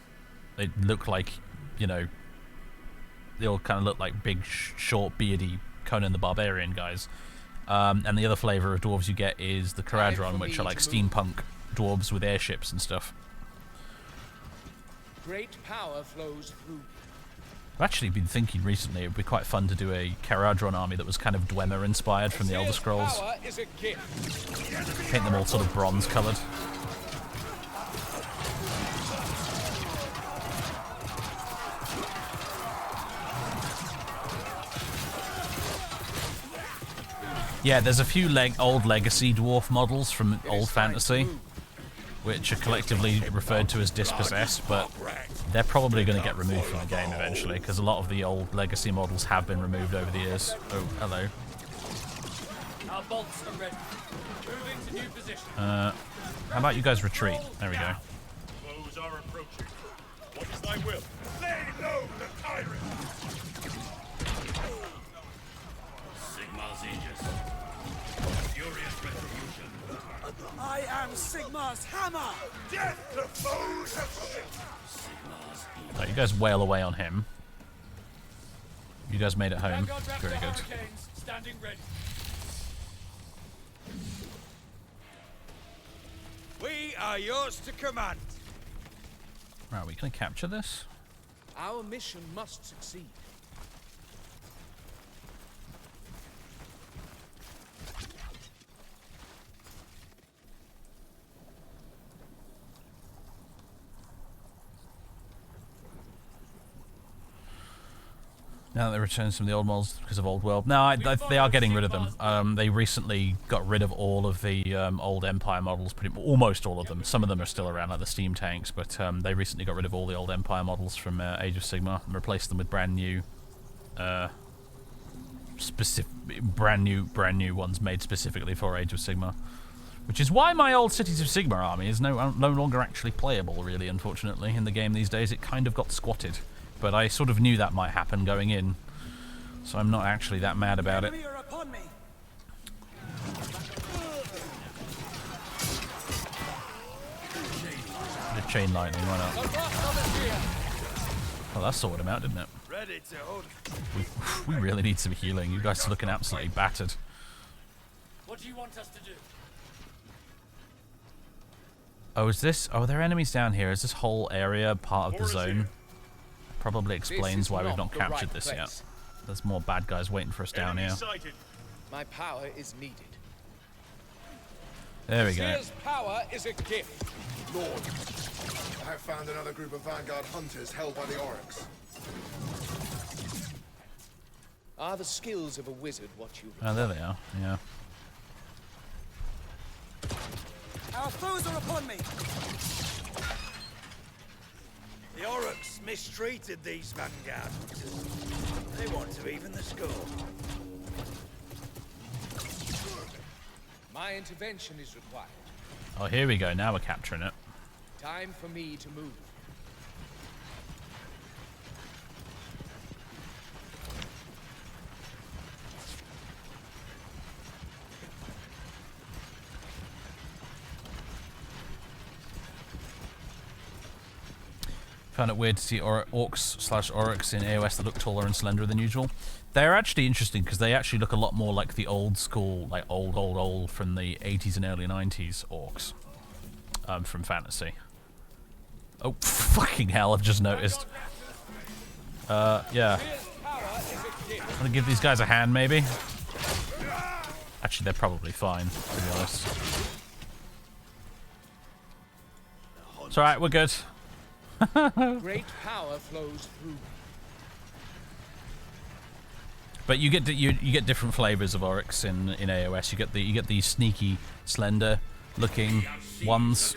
they look like, you know, they all kind of look like big, short, beardy Conan the Barbarian guys. And the other flavor of dwarves you get is the Caradron, which are like steampunk dwarves with airships and stuff. Great power flows through. I've actually been thinking recently it would be quite fun to do a Caradron army that was kind of Dwemer inspired from the Elder Scrolls. Power is a gift. Paint them all sort of bronze coloured. Yeah, there's a few old legacy dwarf models from old fantasy, which are collectively referred to as dispossessed, but they're probably going to get removed from the game eventually, because a lot of the old legacy models have been removed over the years. Oh, hello. Our bolts are ready. Moving to new position. How about you guys retreat? There we go. Foes are approaching. What is thy will? Lay low the tyrant! Sigmar's Aegis. Furious retribution. I am Sigmar's hammer! Death to foes of Sigmar's Right, you guys wail away on him. You guys made it home. Vanguard raptor Very good. hurricanes, standing ready. We are yours to command. Right, we can capture this. Our mission must succeed. Now that they returned some of the old models because of Old World. No, they are getting rid of them. They recently got rid of all of the old Empire models, almost all of them. Some of them are still around, like the steam tanks, but they recently got rid of all the old Empire models from Age of Sigmar and replaced them with brand new ones made specifically for Age of Sigmar. Which is why my old Cities of Sigmar army is no longer actually playable, really, unfortunately, in the game these days. It kind of got squatted. But I sort of knew that might happen going in, so I'm not actually that mad about it. The chain lightning, why not? Well, that sorted him out, didn't it? Ready to hold. We really need some healing. You guys are looking absolutely battered. What do you want us to do? Oh, is this... Oh, there are enemies down here. Is this whole area part of the zone? Probably explains why we've not captured this yet. There's more bad guys waiting for us down here. My power is needed. There we go. Azir's power is a gift. Lord, I have found another group of Vanguard hunters held by the Oryx. Are the skills of a wizard what you Oh, there they are. Yeah. Our foes are upon me! The Oryx mistreated these Vanguard hunters. They want to even the score. My intervention is required. Oh, here we go. Now we're capturing it. Time for me to move. Found it weird to see orcs/oryx in AOS that look taller and slenderer than usual. They're actually interesting because they actually look a lot more like the old school, like old from the 80s and early 90s orcs from fantasy. Oh, fucking hell, I've just noticed. Yeah. I'm gonna give these guys a hand, maybe? Actually, they're probably fine, to be honest. It's alright, we're good. Great power flows through. But you get different flavors of oryx in AOS. You get the sneaky, slender looking ones,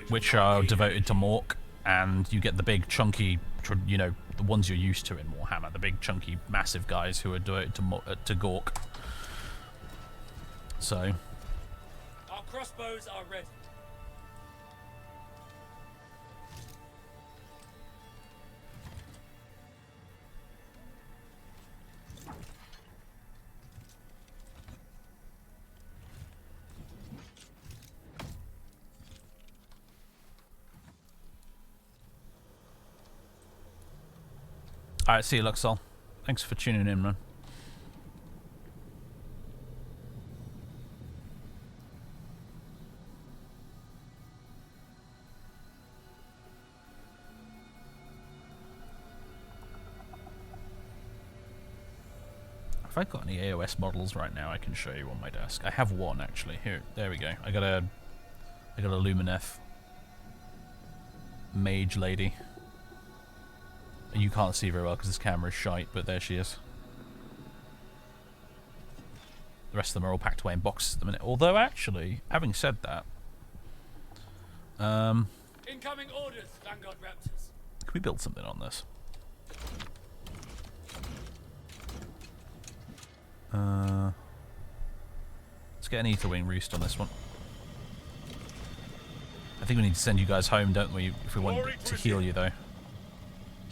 which are devoted to Mork, and you get the big chunky, you know, the ones you're used to in Warhammer, the big chunky, massive guys who are devoted to Gork. So. Our crossbows are ready. Alright, see you, Luxol. Thanks for tuning in, man. Have I got any AOS models right now I can show you on my desk? I have one, actually. Here, there we go. I got a Lumineth mage lady. You can't see very well because this camera is shite, but there she is. The rest of them are all packed away in boxes at the minute. Although, actually, having said that, incoming orders, Vanguard Raptors. Can we build something on this? Let's get an Aetherwing roost on this one. I think we need to send you guys home, don't we? If we want to heal you, though.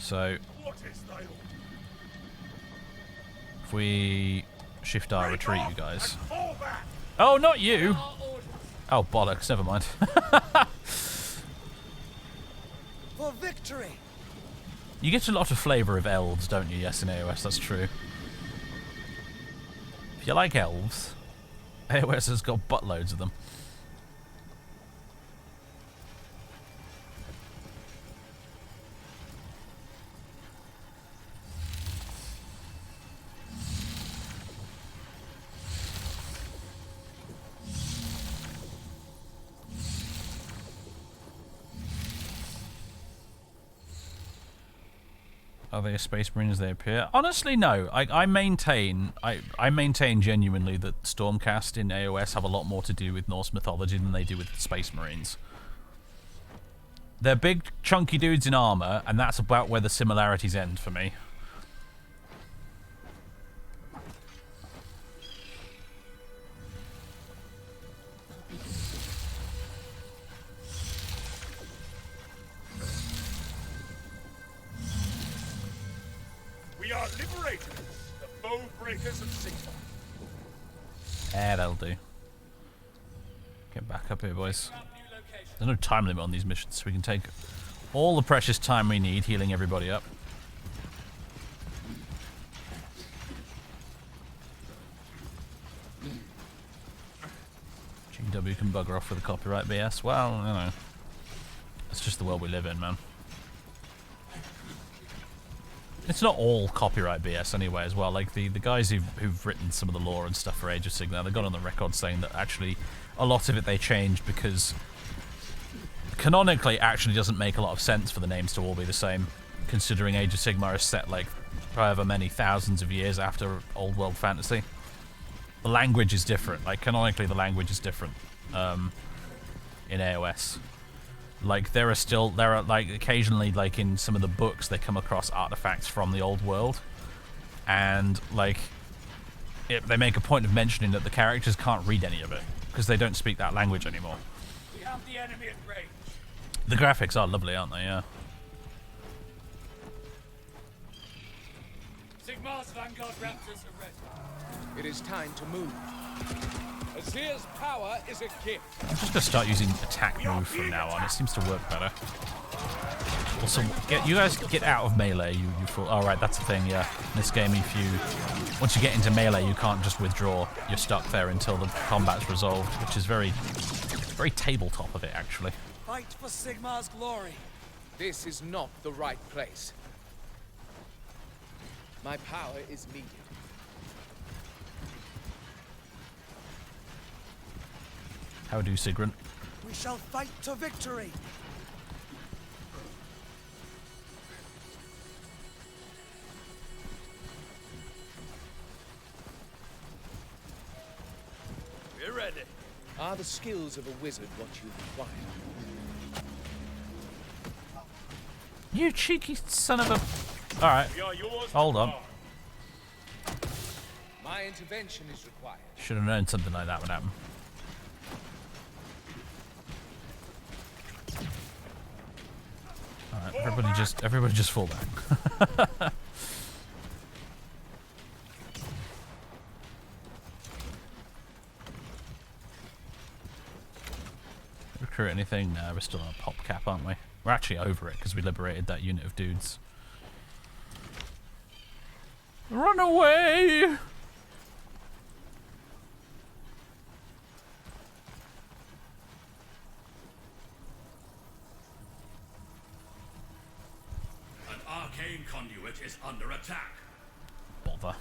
So, if we shift our retreat, you guys. Oh, not you! Oh, bollocks, never mind. For victory! You get a lot of flavour of elves, don't you? Yes, in AOS, that's true. If you like elves, AOS has got buttloads of them. Are they a space marine as they appear? Honestly, no. I maintain genuinely that Stormcast in AOS have a lot more to do with Norse mythology than they do with space marines. They're big, chunky dudes in armor, and that's about where the similarities end for me. We are liberators, the bow breakers of Sigmar. That'll do. Get back up here, boys. There's no time limit on these missions, so we can take all the precious time we need healing everybody up. GW can bugger off with the copyright BS. Well, you know. It's just the world we live in, man. It's not all copyright BS anyway as well. Like the guys who've written some of the lore and stuff for Age of Sigmar, they got on the record saying that actually a lot of it they changed because canonically actually doesn't make a lot of sense for the names to all be the same, considering Age of Sigmar is set like however many thousands of years after old world fantasy. The language is different. Like canonically the language is different in AOS. Like there are like occasionally like in some of the books they come across artifacts from the old world, and like they make a point of mentioning that the characters can't read any of it because they don't speak that language anymore. We have the enemy at range. The graphics are lovely, aren't they? Yeah. Sigmar's Vanguard Raptors are ready. It is time to move. Azir's power is a gift. I'm just gonna start using attack move from now on. It seems to work better. Also, you guys get out of melee. You fool. Oh right, that's the thing. Yeah, in this game, once you get into melee, you can't just withdraw. You're stuck there until the combat's resolved, which is very tabletop of it actually. Fight for Sigmar's glory. This is not the right place. My power is needed. How do Sigrun? We shall fight to victory. We're ready. Are the skills of a wizard what you require? You cheeky son of a... Alright, We are yours. hold on. My intervention is required. Should have known something like that would happen. Alright, everybody just fall back. Recruit anything? No, we're still on a pop cap, aren't we? We're actually over it because we liberated that unit of dudes. Run away! An arcane conduit is under attack. Bother.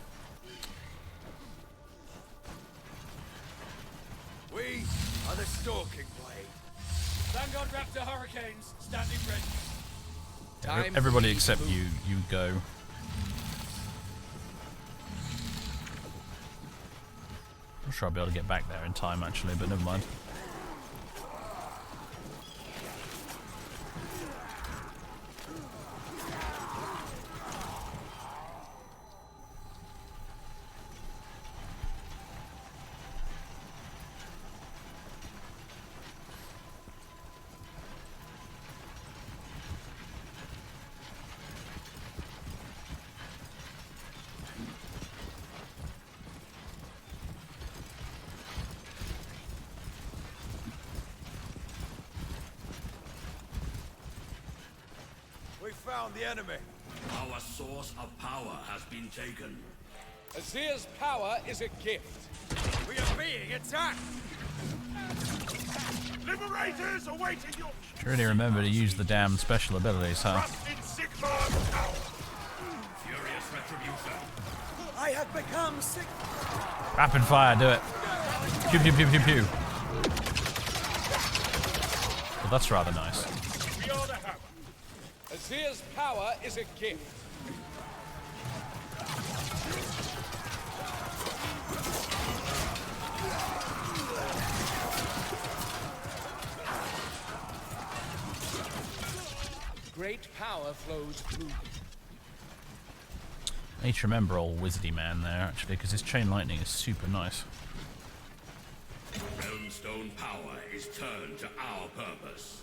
We are the Stalking Blade. Vanguard Raptor Hurricanes standing ready. Time Everybody for me except to move. you go. I'm sure I'll be able to get back there in time actually, but never mind. We found the enemy. Our source of power has been taken. Azir's power is a gift. We are being attacked. Liberators awaiting your Should really remember to use the damn special abilities, huh? trust in Sigmar's power. Furious retribution. I have become sick. Rapid fire, do it. Pew pew pew pew pew. Well, that's rather nice. We are the hammer. Azir's power is a gift. Great power flows through. I need to remember old wizardy man there actually, because his chain lightning is super nice. Realmstone power is turned to our purpose.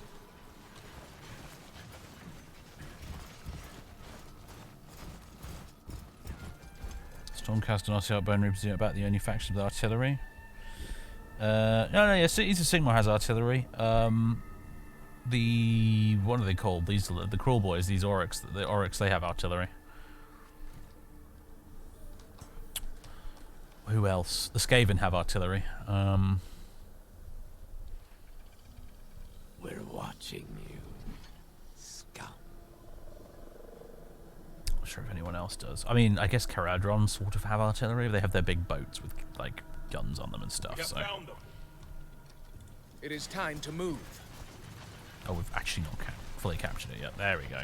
Stormcast and Ossiarch Bone Reapers are about the only faction with artillery. No, yeah, Cities of Sigmar has artillery. What are they called? These are the Cruel Boys. These Oryx. The Oryx, they have artillery. Who else? The Skaven have artillery. We're watching you, scum. Not sure if anyone else does. I mean, I guess Caradron sort of have artillery. They have their big boats with like guns on them and stuff. We have So. found them. It is time to move. Oh, we've actually not fully captured it yet. There we go.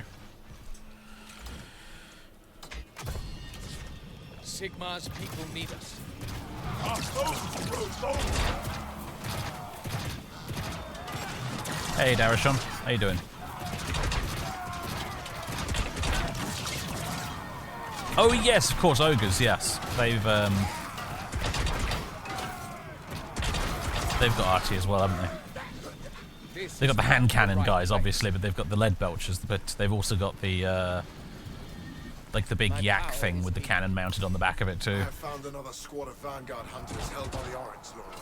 Sigmar's people need us. Our foes grow bold. Hey, Darashon. How you doing? Oh, yes, of course, ogres, yes. They've, They've got RT as well, haven't they? They've got the hand cannon guys, obviously, but they've got the lead belchers. But they've also got the like the big yak thing with the cannon mounted on the back of it too. I have found another squad of Vanguard hunters held by the Oryx Lord.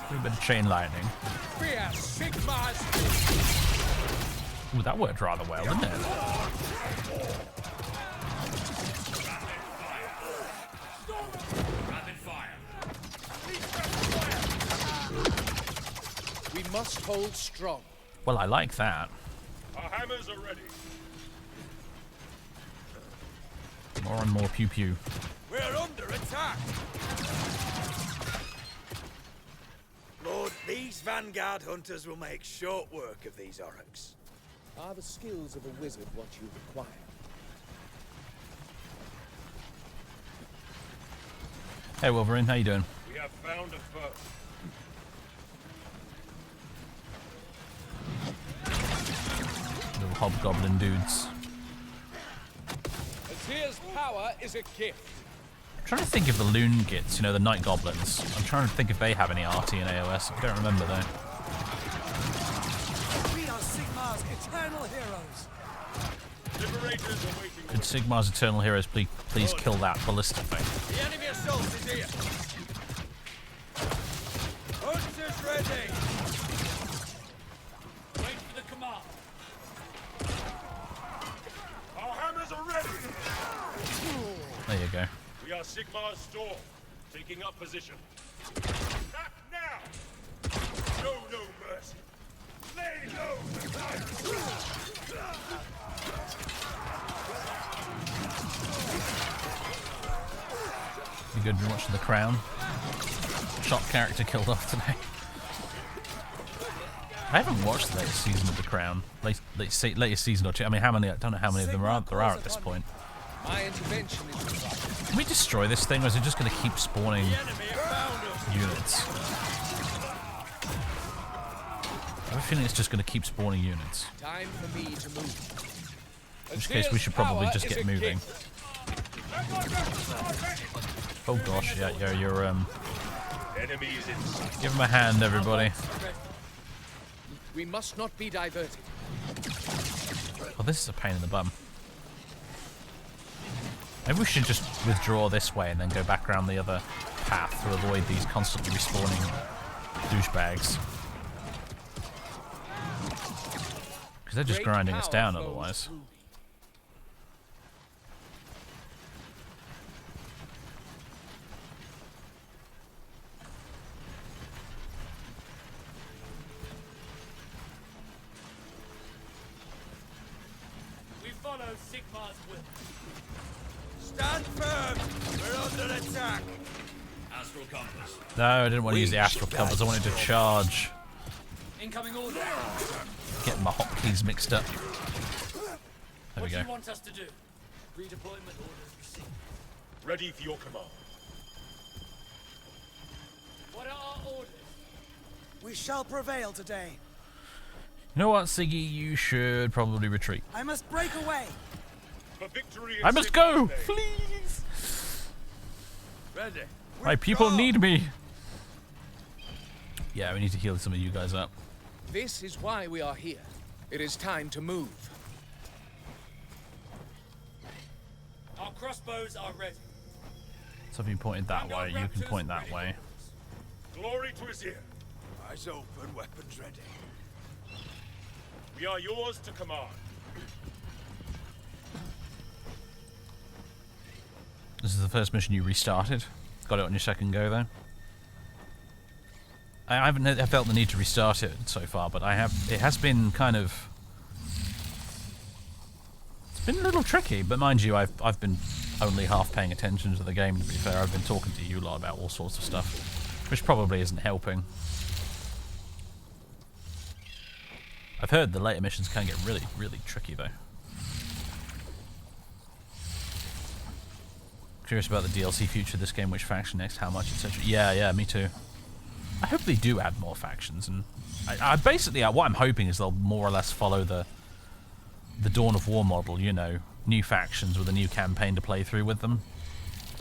A little bit of chain lightning. Ooh, that worked rather well, didn't it? Rapid fire. We must hold strong. Well, I like that. Our hammers are ready. More and more pew pew. We're under attack! Lord, these Vanguard hunters will make short work of these Oryx. Are the skills of a wizard what you require? Hey Wolverine, how you doing? We have found a foe. Little hobgoblin dudes. Azir's power is a gift. I'm trying to think of the loon gits, you know, the night goblins. I'm trying to think if they have any RT and AOS. I don't remember though. We are Sigmar's eternal heroes. Liberators are waiting. Could Sigmar's Eternal Heroes please kill that ballista thing? The enemy assault is here! Hunters ready! Wait for the command. Our hammers are ready. There you go. We are Sigmar's storm, taking up position. Attack now! Show no mercy. Lay low the tyrants. You good been watching The Crown? Shot character killed off today. I haven't watched the latest season of The Crown. Latest season or two. I mean, how many? I don't know how many of them there are at this point. My intervention is required. Can we destroy this thing, or is it just going to keep spawning units? I have a feeling it's just going to keep spawning units. Time for me to move. In which case, we should probably just get moving. Oh gosh, yeah, you're Enemies in sight. Give him a hand, everybody. We must not be diverted. Oh, this is a pain in the bum. Maybe we should just withdraw this way and then go back around the other path to avoid these constantly respawning douchebags. Because they're just grinding us down otherwise. We follow Sigmar's will. Stand firm! We're under attack! Astral compass. No, I didn't want to use the astral compass. I wanted to charge. Incoming order. Getting my hotkeys mixed up. There we What do go. you want us to do? Redeployment orders received. Ready for your command. What are our orders? We shall prevail today. You know what, Siggy? You should probably retreat. I must break away. For victory in I must go! Sigmar's name. Please! Ready. My people need me! Yeah, we need to heal some of you guys up. This is why we are here. It is time to move. Our crossbows are ready. So if you pointed that way, you can point that way. Glory to Azir. Eyes open, weapons ready. We are yours to command. This is the first mission you restarted. Got it on your second go, though. I haven't felt the need to restart it so far, but I have. It has been kind of. It's been a little tricky, but mind you, I've been only half paying attention to the game. To be fair, I've been talking to you lot about all sorts of stuff, which probably isn't helping. I've heard the later missions can get really, really tricky, though. Curious about the DLC future of this game, which faction next, how much, etc. Yeah, me too. I hope they do add more factions, and I basically what I'm hoping is they'll more or less follow the Dawn of War model. You know, new factions with a new campaign to play through with them.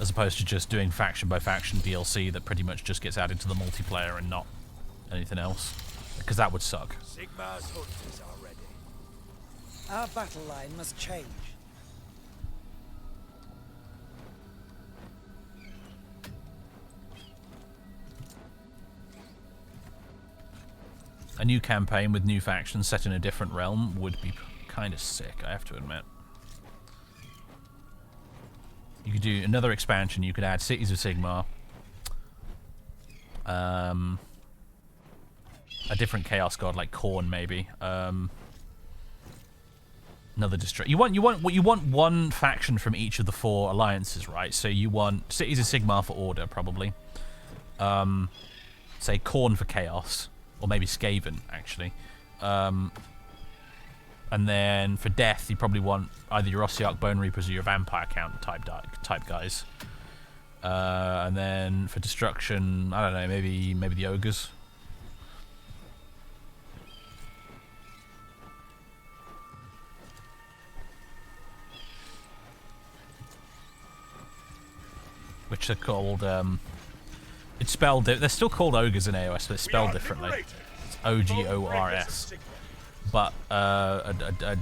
as opposed to just doing faction by faction DLC that pretty much just gets added to the multiplayer and not anything else, because that would suck. Sigmar's hunters are ready. Our battle line must change. A new campaign with new factions set in a different realm would be kind of sick, I have to admit. You could do another expansion. You could add Cities of Sigmar, a different Chaos God like Khorne, maybe. Another district. You want one faction from each of the 4 alliances, right? So you want Cities of Sigmar for Order, probably. Say Khorne for Chaos. Or maybe Skaven, actually. And then for Death, you probably want either your Ossiarch Bone Reapers or your Vampire Count type guys. And then for Destruction, I don't know, maybe the Ogres. Which are called... It's spelled... They're still called ogres in AOS, but it's spelled differently. It's O-G-O-R-S. But an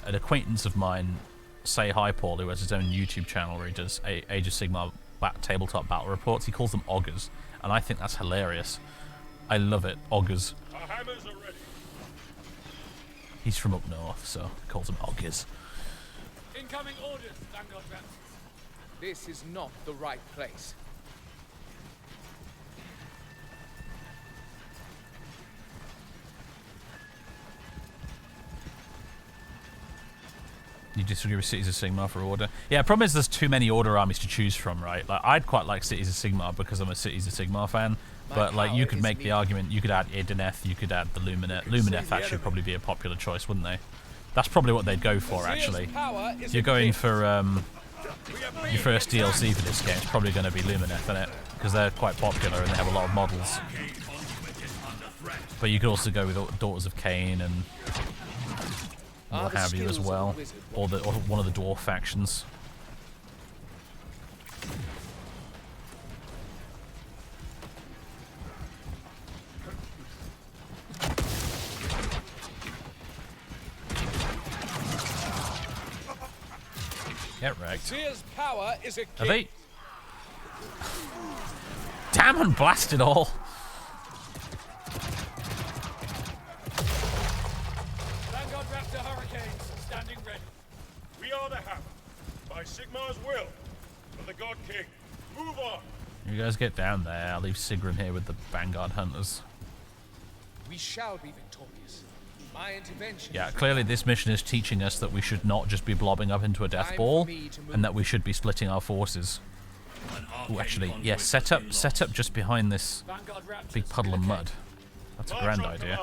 acquaintance of mine, Say Hi Paul, who has his own YouTube channel where he does Age of Sigmar tabletop battle reports, he calls them ogres. And I think that's hilarious. I love it. Ogres. Our hammers are ready. He's from up north, so he calls them ogres. Incoming orders, Vanguard Raptors. This is not the right place. You disagree with Cities of Sigmar for Order? Yeah, problem is there's too many Order armies to choose from, right? Like, I'd quite like Cities of Sigmar because I'm a Cities of Sigmar fan, but like you could make the argument, you could add Idoneth, you could add the Lumineth. Lumineth actually would probably be a popular choice, wouldn't they? That's probably what they'd go for, actually. If you're going for your first DLC for this game, it's probably going to be Lumineth, isn't it? Because they're quite popular and they have a lot of models. But you could also go with Daughters of Cain and what have you as well, or one of the dwarf factions. Get wrecked. Power is a Are they? Damn and blast it all! Vanguard Raptor Hurricanes, standing ready. We are the Hammer, by Sigmar's will, for the God King. Move on! You guys get down there. I'll leave Sigrun here with the Vanguard Hunters. We shall be victorious. My intervention. Yeah, clearly this mission is teaching us that we should not just be blobbing up into a death ball, and that we should be splitting our forces. Oh, actually, yeah, set up just behind this big puddle of mud. That's a grand idea.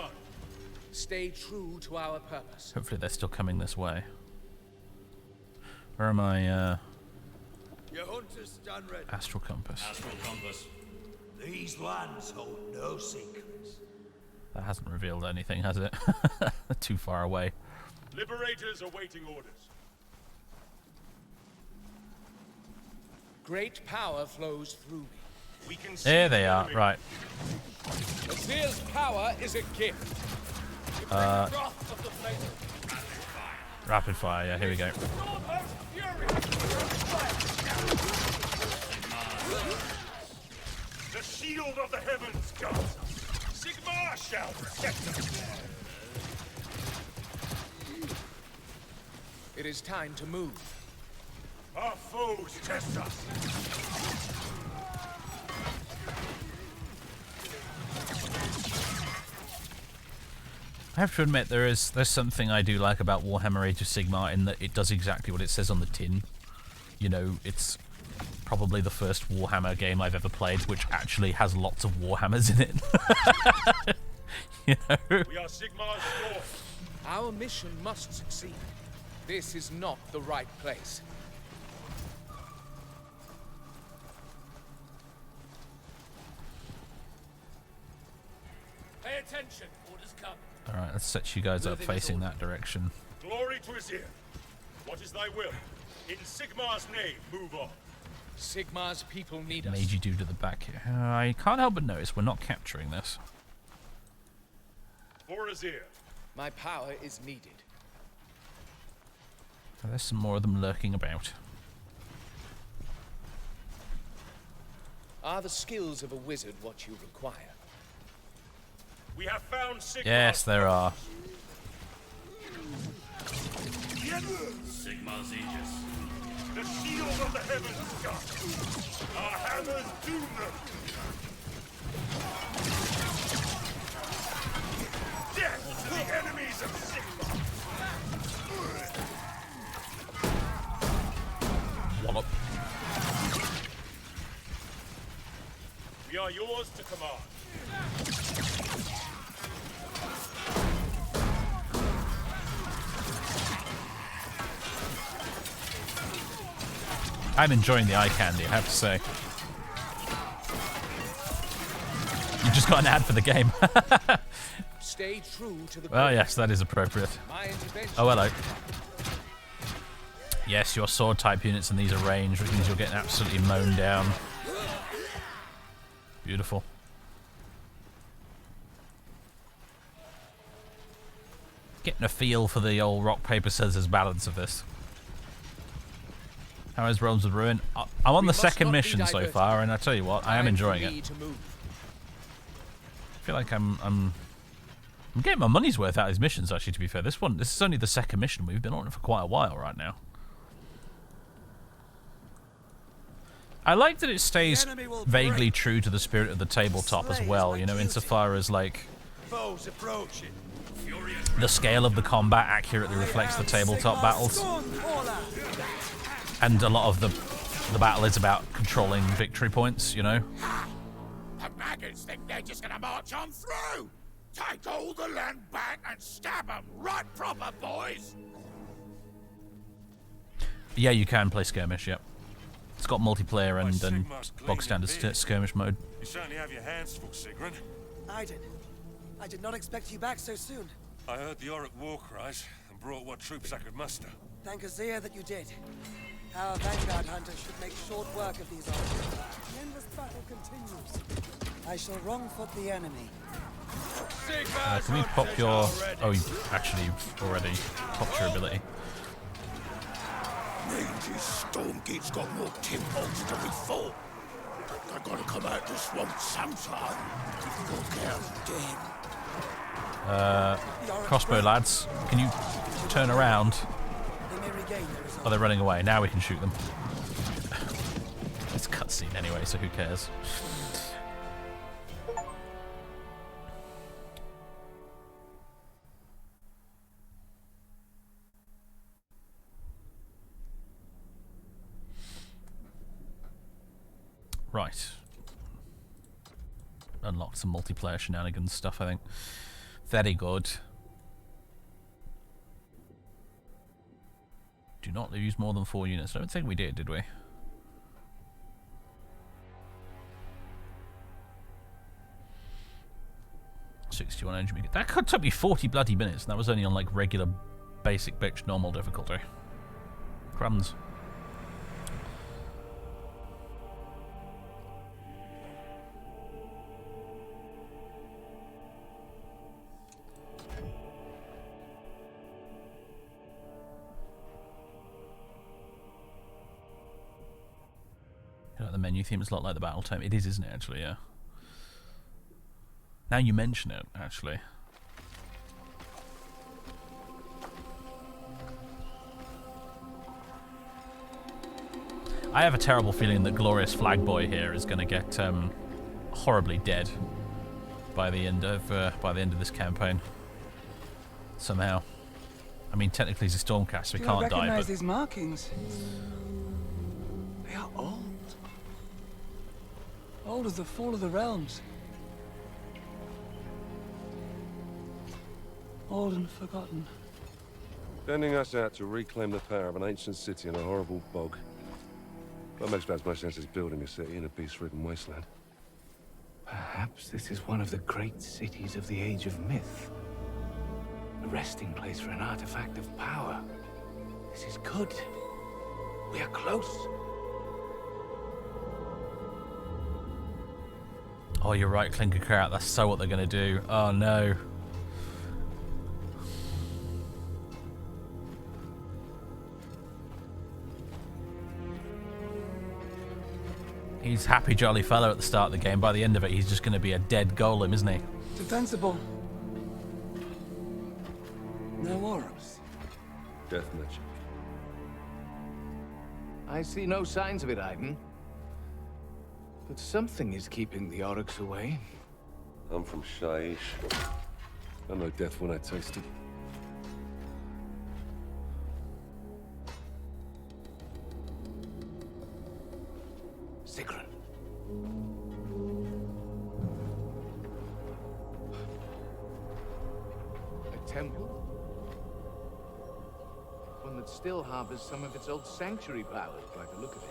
Stay true to our purpose. Hopefully they're still coming this way. Where am I? Your hunters stand ready. Astral Compass. Astral compass. These lands hold no secrets. That hasn't revealed anything, has it? Too far away. Liberators awaiting orders. Great power flows through me. We can see There they are. Right. Azir's power is a gift. Rapid fire. Yeah, here we go. The shield of the heavens guards us. Sigmar shall protect us. It is time to move. Our foes test us. I have to admit there's something I do like about Warhammer Age of Sigmar in that it does exactly what it says on the tin. You know, it's probably the first Warhammer game I've ever played which actually has lots of Warhammers in it. You know? We are Sigmar's dwarf. Our mission must succeed. This is not the right place. Pay attention, orders come. Alright, let's set you guys up facing that direction. Glory to Azir. What is thy will? In Sigmar's name, move on. Sigmar's people need us. Made you do to the back here. I can't help but notice we're not capturing this. Borazir. My power is needed. There's some more of them lurking about. Are the skills of a wizard what you require? We have found Sigmar. Yes, there are. Sigmar's Aegis. The shield of the heavens, God. Our hammers doom them. Death to the enemies of Sigmar. Wallop. We are yours to command. I'm enjoying the eye candy, I have to say. You just got an ad for the game. Stay true to the Well, yes, that is appropriate. Oh, hello. Yes, your sword type units and these are ranged, which means you're getting absolutely mown down. Beautiful. Getting a feel for the old rock, paper, scissors balance of this. How is Realms of Ruin? I'm on the second mission so far, and I tell you what, I am enjoying it. I feel like I'm getting my money's worth out of these missions, actually, to be fair. This is only the second mission. We've been on it for quite a while right now. I like that it stays vaguely true to the spirit of the tabletop as well, you know, insofar as, like, Foes approaching. the scale of the combat accurately reflects the tabletop battles. And a lot of the battle is about controlling victory points, you know? The maggots think they're just gonna march on through! Take all the land back and stab them right proper, boys! Yeah, you can play skirmish, yep. It's got multiplayer and bog standard skirmish mode. You certainly have your hands full, Sigrun. I did not expect you back so soon. I heard the Auric war cries and brought what troops I could muster. Thank Azir that you did. Our Vanguard hunters should make short work of these archers. The endless battle continues. I shall wrongfoot the enemy. Can we pop your... Oh, you actually already popped your ability. Range's Stormgate's got more timbolts than we thought. They're gonna come out the swamp sometime. Look out, damn. Crossbow lads, can you turn around? Oh, they're running away. Now we can shoot them. It's a cutscene anyway, so who cares? Right. Unlocked some multiplayer shenanigans stuff, I think. Very good. Do not use more than 4 units. I don't think we did we? $61 energy. That took me 40 bloody minutes, and that was only on like regular, basic bitch normal difficulty. Crumbs. The menu theme is a lot like the battle tome. It is, isn't it, actually, yeah. Now you mention it, actually. I have a terrible feeling that Glorious Flag Boy here is going to get horribly dead by the end of this campaign. Somehow. I mean, technically he's a Stormcast, so he can't die, but... these markings? They are old. Old as the fall of the realms. Old and forgotten. Sending us out to reclaim the power of an ancient city in a horrible bog. What makes about as much sense as building a city in a peace-ridden wasteland. Perhaps this is one of the great cities of the Age of Myth. A resting place for an artifact of power. This is good. We are close. Oh, you're right, Clinker Carrot. That's so what they're going to do. Oh, no. He's happy jolly fellow at the start of the game. By the end of it, he's just going to be a dead golem, isn't he? Defensible. No orcs. Death magic. I see no signs of it, Aiden. But something is keeping the orcs away. I'm from Shaiish. I know death when I taste it. Sigrun. A temple? One that still harbors some of its old sanctuary powers, by the look of it.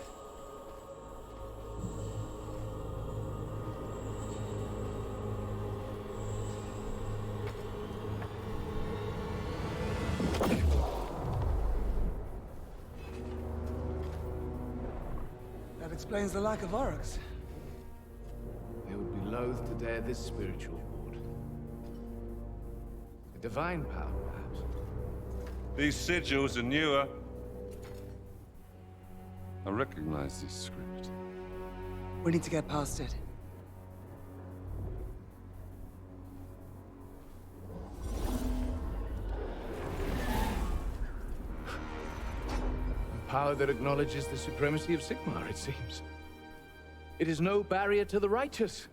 That explains the lack of orcs. They would be loath to dare this spiritual ward. A divine power, perhaps. These sigils are newer. I recognize this script. We need to get past it. A power that acknowledges the supremacy of Sigmar, it seems. It is no barrier to the righteous.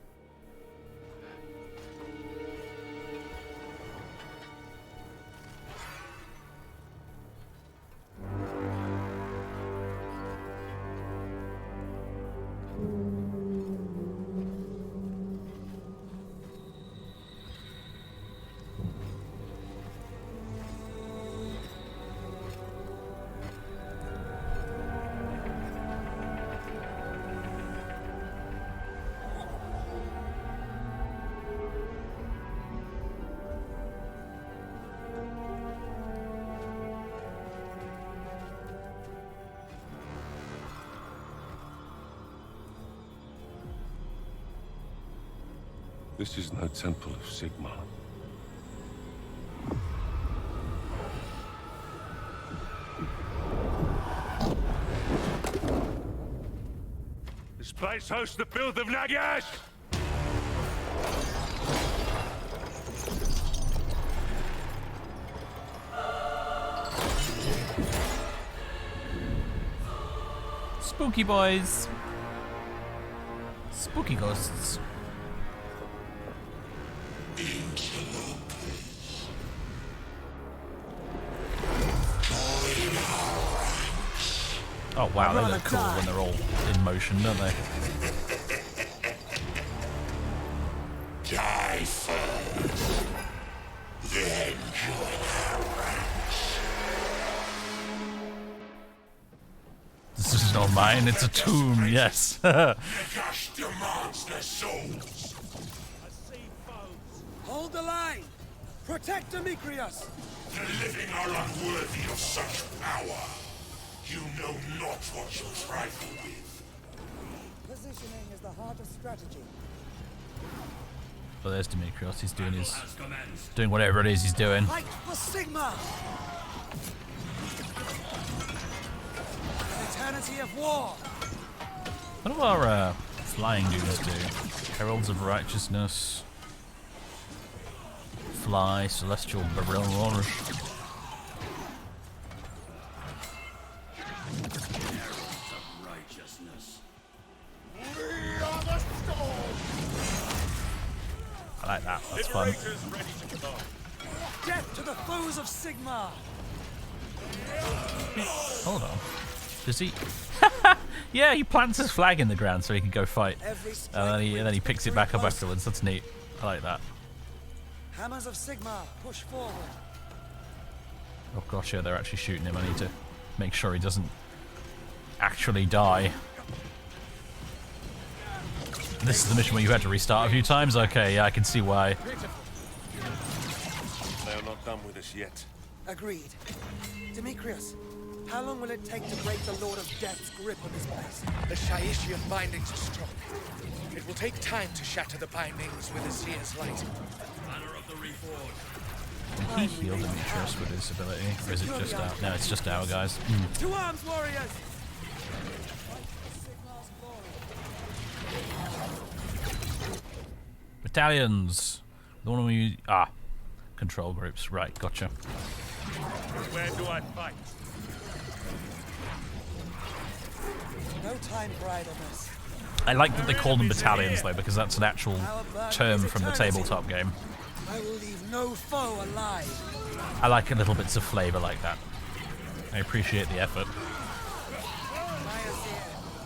This is no temple of Sigmar. This place hosts the filth of Nagash! Spooky boys. Spooky ghosts. Oh wow, they look cool when they're all in motion, don't they? Die first, then join our ranks. This is not mine, it's a tomb, yes. Nagash demands their souls. Hold the line! Protect Demetrius! The living are unworthy of such power. You know not what you trifle with. Positioning is the heart of strategy. But there's Demetrius, he's doing whatever it is he's doing. Fight for Sigmar! An eternity of war! What do our flying dudes do? Heralds of Righteousness. Fly, Celestial Barrage. I like that, that's fun. Death to the foes of Sigmar! Hold on. Does he... Yeah, he plants his flag in the ground so he can go fight. And then he picks it back up afterwards. That's neat. I like that. Hammers of Sigmar, push forward. Oh gosh, yeah, they're actually shooting him. I need to make sure he doesn't actually die. This is the mission where you had to restart a few times? Okay, yeah, I can see why. They are not done with us yet. Agreed. Demetrius, How long will it take to break the Lord of Death's grip on this place? The Shaishian bindings are strong. It will take time to shatter the bindings with a seer's light. Banner of the Reforged. He healed Demetrius with his ability, or is it just our? No, it's just our guys. To arms, warriors! Battalions. The one we control groups. Right, gotcha. Where do I fight? No time for idleness. I like that they call them battalions though, because that's an actual term from the tabletop game. I will leave no foe alive. I like little bits of flavour like that. I appreciate the effort.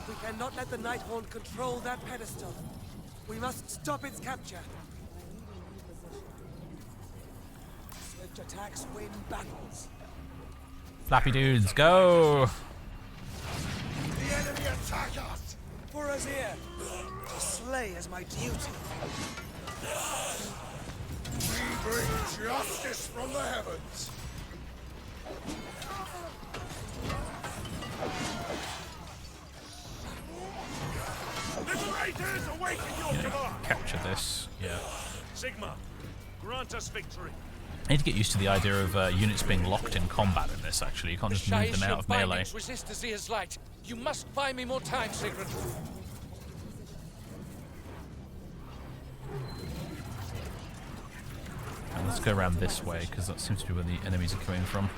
We cannot let the Nighthaunt control that pedestal. We must stop its capture. Swift attacks win battles. Flappy dudes, go! The enemy attack us! For us here, to slay is my duty. We bring justice from the heavens. Liberators awaiting your command! Capture this, yeah. Sigmar, grant us victory. I need to get used to the idea of units being locked in combat in this, actually. You can't just move them out of melee. Resist the seer's light. You must buy me more time, Sigrid. And let's go around this way, because that seems to be where the enemies are coming from.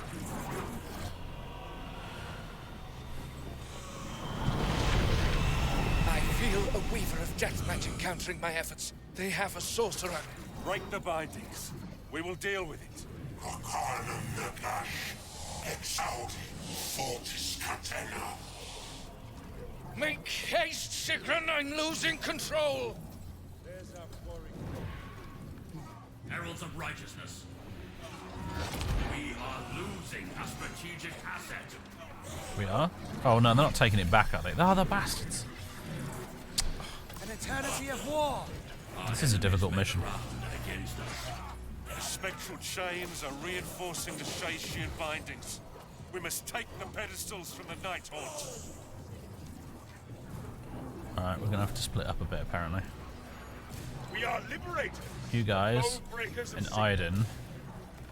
I feel a weaver of death magic countering my efforts. They have a sorcerer. Break the bindings. We will deal with it. Make haste, Sigrun! I'm losing control! Heralds of Righteousness. We are losing a strategic asset. We are? Oh no, they're not taking it back, are they? Oh, they're bastards. An eternity of war. This is a difficult mission. The spectral chains are reinforcing the Shaishian bindings. We must take the pedestals from the Nighthaunt. Alright, we're gonna have to split up a bit apparently. We are liberated. You guys and Aiden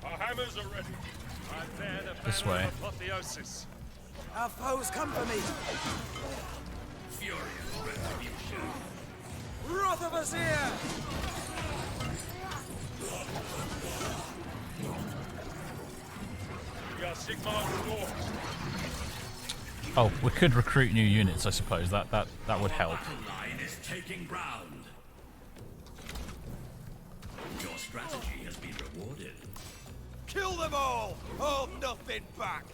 Our hammers are ready. I bear the this banner way. of apotheosis. Our foes come for me. Furious retribution. Wrath of Azir! We are Sigmar's Lord. Oh, we could recruit new units, I suppose. That would help. Battle line is taking ground. Your strategy has been rewarded. Kill them all! Hold nothing back!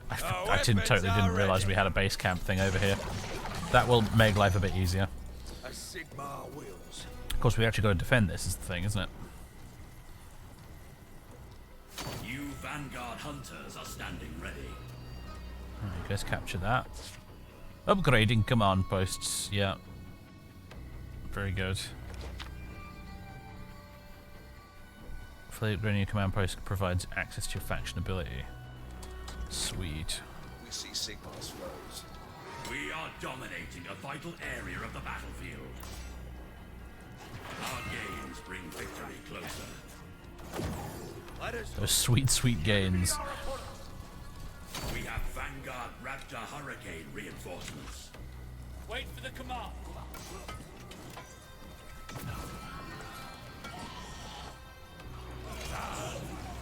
I didn't realise we had a base camp thing over here. That will make life a bit easier. As Sigmar wills. Of course, we actually got to defend this, is the thing, isn't it? New Vanguard hunters are standing ready. Alright, guys, capture that. Upgrading command posts, yeah. Very good. Upgrading your command post provides access to your faction ability. Sweet. We see Sigmar's foes. We are dominating a vital area of the battlefield. Our gains bring victory closer. Those sweet, sweet gains. We have Vanguard Raptor Hurricane reinforcements. Wait for the command.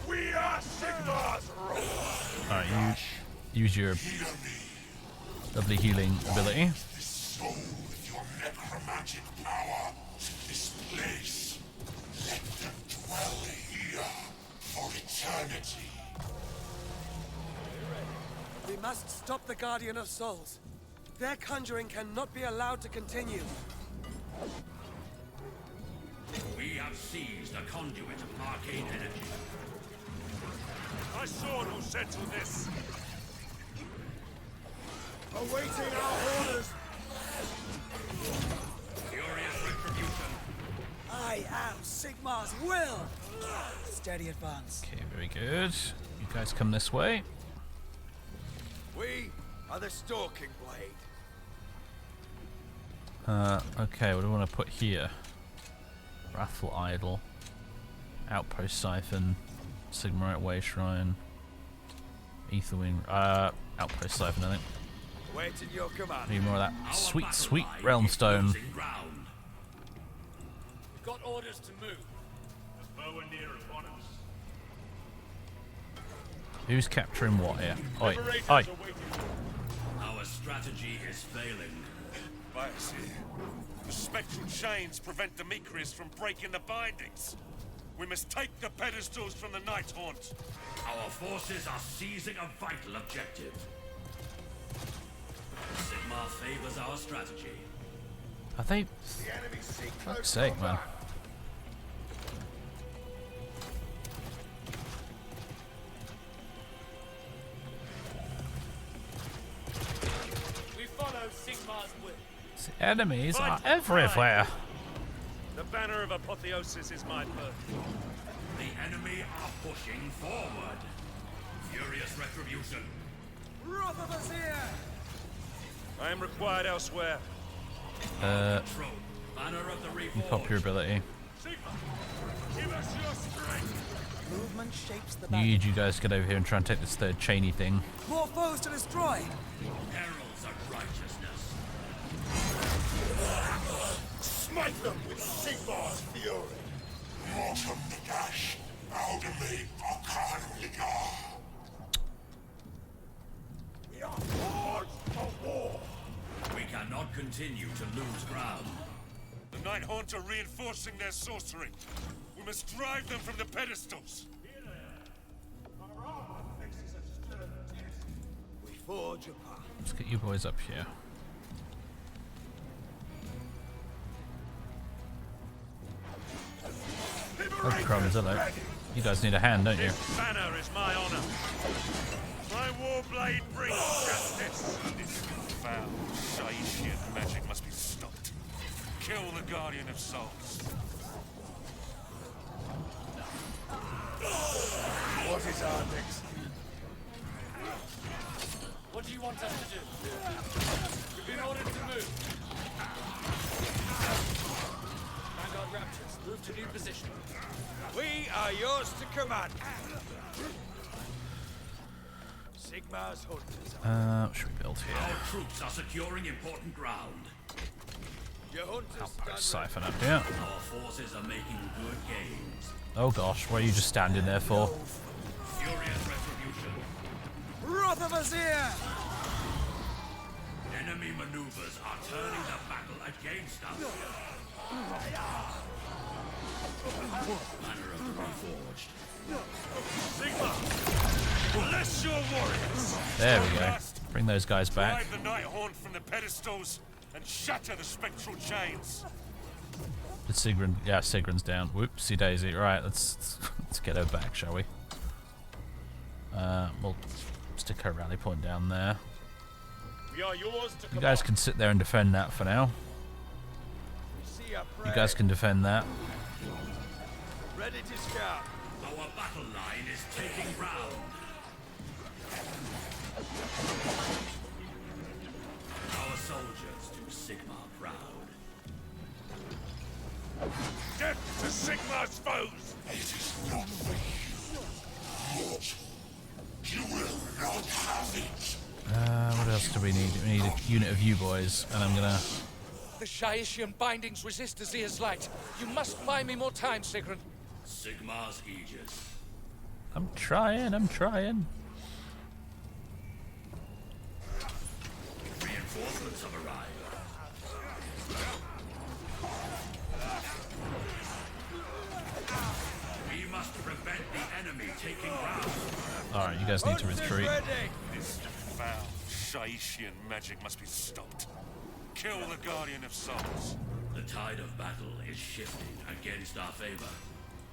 We are Sigmar's Lord. Alright, you use your lovely healing ability. Soul with your necromantic power to this place. Let them dwell here for eternity. We must stop the Guardian of Souls. Their conjuring cannot be allowed to continue. We have seized a conduit of arcane energy. My sword will settle this. Awaiting our orders. Furious retribution. I am Sigmar's will! Steady advance. Okay, very good. You guys come this way. We are the Stalking Blade. Okay, what do we want to put here? Wrathful Idol. Outpost Siphon. Sigmarite Way Shrine. Aetherwing. Outpost Siphon, I think. Waiting your command. Need more of that sweet, sweet Realm Stone. We've got orders to move. The foe are near upon us. Who's capturing what here? Oi, Liberators oi. are waiting. Our strategy is failing. Biasir, the spectral chains prevent Demetrius from breaking the bindings. We must take the pedestals from the Night Haunt. Our forces are seizing a vital objective. Sigmar favors our strategy. Are they? Fuck's sake, man. We follow Sigmar's will. The enemies are everywhere. The banner of apotheosis is my birth. The enemy are pushing forward. Furious retribution. Wrath of Azir! I am required elsewhere. Banner of the You pop your ability. Sigmar, give us your strength. Movement shapes the battle. Need you guys to get over here and try and take this third chainy thing. More foes to destroy! Heralds of righteousness. Smite them with Sigmar's fury. Mortem Nagash, Aldemir Arkan Ligar. We are forged for war. We cannot continue to lose ground. The Night Haunt are reinforcing their sorcery. We must drive them from the pedestals. Our armor faces a stern test. We forge a path. Let's get you boys up here. Oh crumbs, hello. You guys need a hand, don't you? This banner is my honor. My warblade brings justice. This foul, Shaishian magic must be stopped. Kill the Guardian of Souls. What is our next? What do you want us to do? We've been ordered to move. Vanguard Raptors, move to new position. We are yours to command. Sigmar's hunters. What should we build here? Our troops are securing important ground. Your hunters Outpost Siphon up here. Our forces are making good gains. Oh gosh, what are you just standing there for? Furious retribution. Wrath of Azir! Enemy maneuvers are turning the battle against us. Banner of the Reforged. Sigmar, bless your warriors. There we go. Bring those guys back. Drive the Night Haunt from the pedestals and shatter the spectral chains. Did Sigrun? Yeah, Sigrun's down. Whoopsie daisy. Right, let's get her back, shall we? We'll stick her rally point down there. We are yours to You guys can sit there and defend that for now. You guys can defend that. Ready to scout. Our battle line is taking ground. Our soldiers do Sigmar proud. Death to Sigmar's foes. It is not for you. Mortal. You will not have it. What else do we need? We need a unit of you boys, and I'm gonna. The Shaishian bindings resist Azir's light. You must buy me more time, Sigrun. Sigmar's Aegis. I'm trying. Reinforcements have arrived. We must prevent the enemy taking ground. Alright, you guys need to retreat. This foul, Shaishian magic must be stopped. Kill the Guardian of Souls. The tide of battle is shifting against our favor.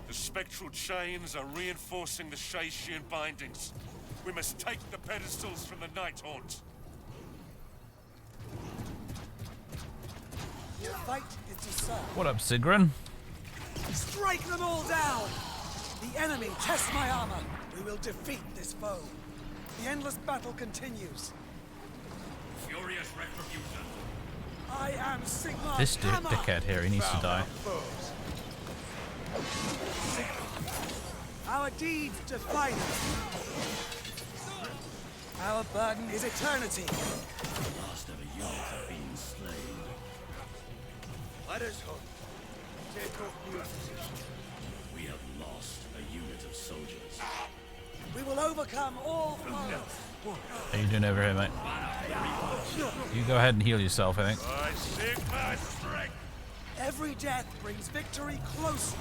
The spectral chains are reinforcing the Shaishian bindings. We must take the pedestals from the Night Haunt. Fight is to serve. What up, Sigrun? Strike them all down! The enemy tests my armor. We will defeat this foe. The endless battle continues. Furious retribution. I am Sigmar. This dickhead here, he needs to die. Our deeds define us. Our burden is eternity. The last of a yoke have been slain. Let us hope. Take up new position. We have lost a unit of soldiers. We will overcome all foes. How you doing over here, mate? You go ahead and heal yourself, I think. By Sigmar's strength. Every death brings victory closer.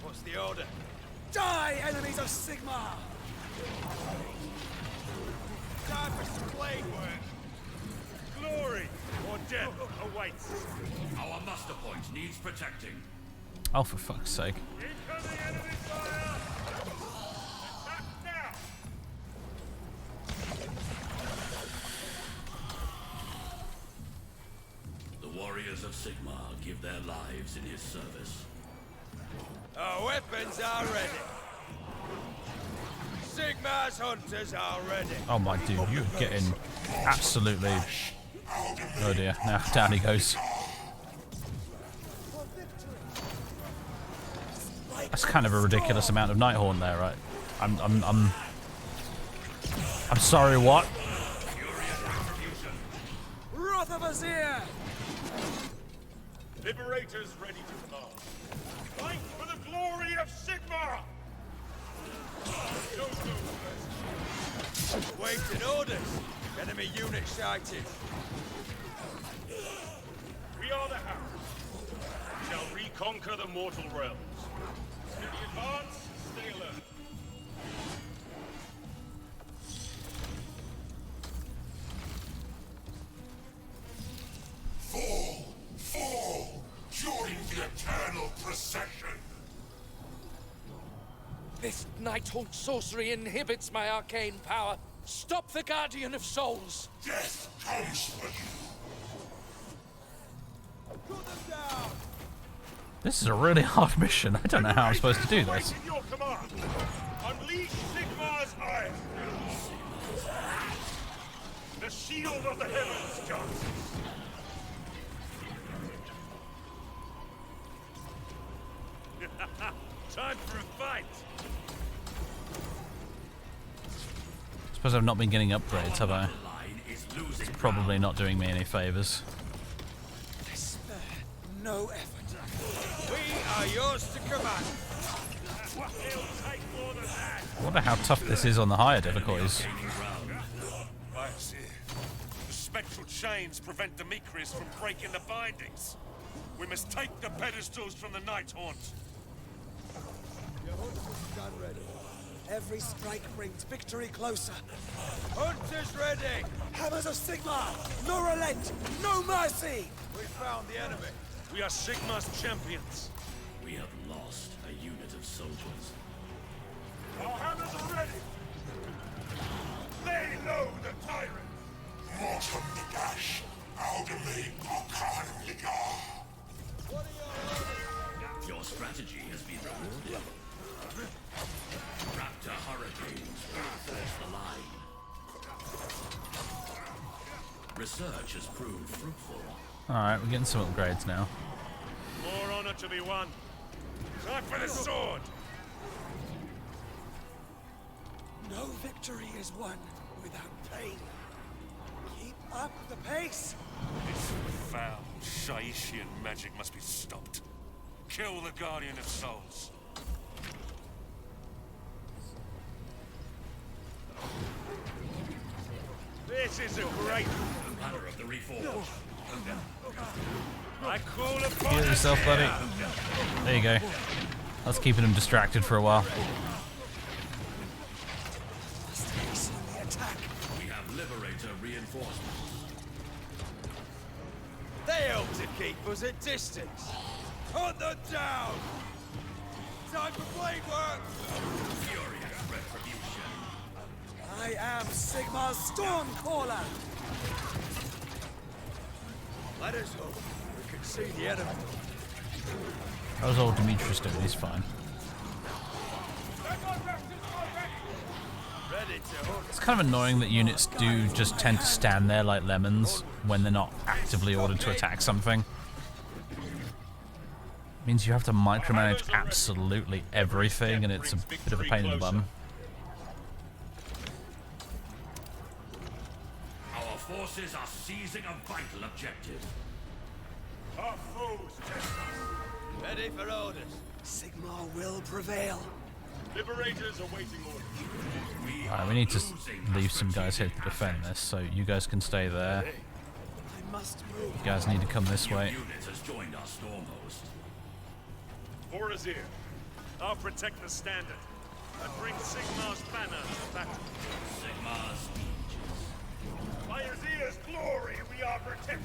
What's the order? Die, enemies of Sigmar! Time for some blade work. Glory or death awaits. Our muster point needs protecting. Oh, for fuck's sake. Incoming enemy fire! Attack now! The warriors of Sigmar give their lives in his service. Our weapons are ready. Sigmar's hunters are ready. Oh my dude, you're getting absolutely... Oh dear, now down he goes. That's kind of a ridiculous amount of Nighthorn there, right? I'm sorry, what? Wrath of Azir! Liberators ready to command. Fight for the glory of Sigmar! Waiting orders. Enemy unit sighted. We are the Hound. We shall reconquer the mortal realms. Advance, stay alert. Fall! During the eternal procession! This Nighthaunt sorcery inhibits my arcane power. Stop the Guardian of Souls! Death comes for you! Put them down! This is a really hard mission. I don't know how I'm supposed to do this. Your command. Unleash Sigmar's iron. The shield of the heavens, Johnson. Time for a fight. Suppose I've not been getting upgrades, have I? It's probably not doing me any favors. Spare no effort. We are yours to command. I wonder how tough this is on the higher difficulties. I see. The spectral chains prevent Demetrius from breaking the bindings. We must take the pedestals from the Nighthaunt. Your hunters stand ready. Every strike brings victory closer. Hunters ready! Hammers of Sigmar! No relent! No mercy! We found the enemy. We are Sigmar's champions. We have lost a unit of soldiers. Our hammers are ready. Lay low the tyrant. Mortem Nagash, Aldemir Arcan Ligar. What are Your strategy has been rewarded. Raptor hurricanes reinforce the line. Research has proved fruitful. Alright, we're getting some upgrades now. More honor to be won. Time for the sword. No victory is won without pain. Keep up the pace. This foul Shaishian magic must be stopped. Kill the Guardian of Souls. This is a great Banner of the Reforged. I call upon Heal yourself, buddy. There you go. That's keeping him distracted for a while. The attack. We have Liberator reinforcements. They help to keep us at distance. Hunt them down! Time for blade work! Furious retribution. I am Sigmar's Stormcaller. Let us hope we can see the enemy. That was all Demetrius doing, he's fine. It's kind of annoying that units do just tend to stand there like lemons when they're not actively ordered to attack something. It means you have to micromanage absolutely everything, and it's a bit of a pain in the bum. Our forces are seizing a vital objective. Our foes test us. Ready for orders. Sigmar will prevail. Liberators awaiting orders. Alright, we need to leave some guys here to defend this, so you guys can stay there. I must move. You guys need to come this way. Unit has joined our storm host. Forazir, I'll protect the standard and bring Sigmar's banner to battle. Sigmar's aegis. By Azir's glory, we are protected.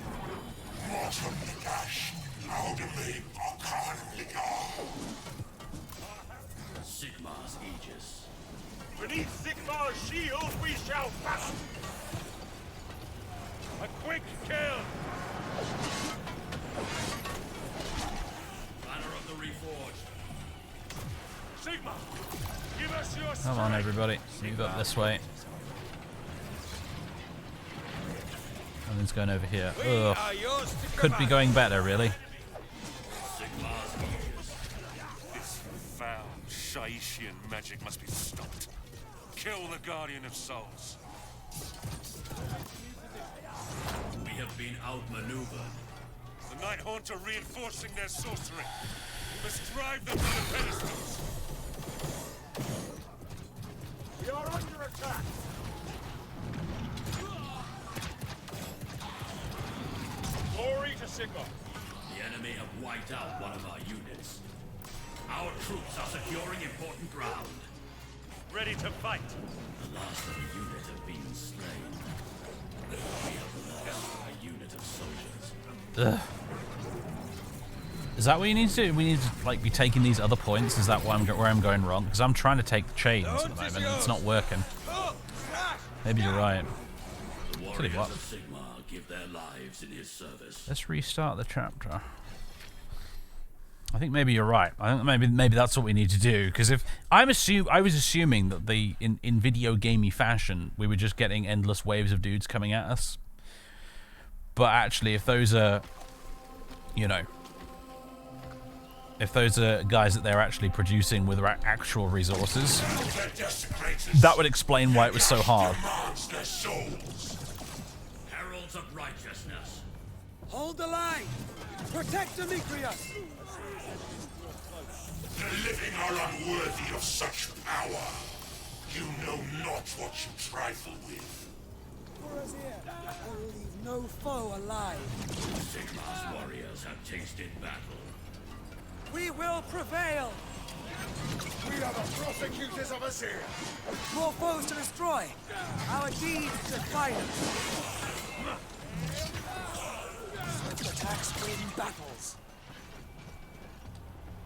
Sigmar's aegis. Beneath Sigmar's shield, we shall battle. A quick kill. Banner of the Reforged. Sigmar, give us your Come on, everybody. Move up this way. And it's going over here. Ugh. Could be going better, really. Sigmar's aegis. This foul Shaishian magic must be stopped. Kill the Guardian of Souls. We have been outmaneuvered. The Night Haunt are reinforcing their sorcery. We must drive them to the pedestals. We are under attack. Glory to Sigmar. The enemy have wiped out one of our units. Our troops are securing important ground. Ready to fight. The last of the unit have been slain. We have lost a unit of soldiers. Ugh. Is that what you need to do? We need to like be taking these other points? Is that where I'm going wrong? Because I'm trying to take the chains at the moment and it's not working. Maybe you're right. Tell you what. Warriors of Sigmar give their lives in his service. Let's restart the chapter. I think maybe you're right. I think maybe that's what we need to do. Because if I was assuming that in video gamey fashion we were just getting endless waves of dudes coming at us. But actually, if those are, if those are guys that they're actually producing with actual resources, that would explain why it was so hard. Heralds of righteousness. Hold the line! Protect Demetrius! The living are unworthy of such power. You know not what you trifle with. Forazir will leave no foe alive. Sigmar's warriors have tasted battle. We will prevail! We are the prosecutors of Azir. More foes to destroy! Our deeds define us! Swift attacks win battles.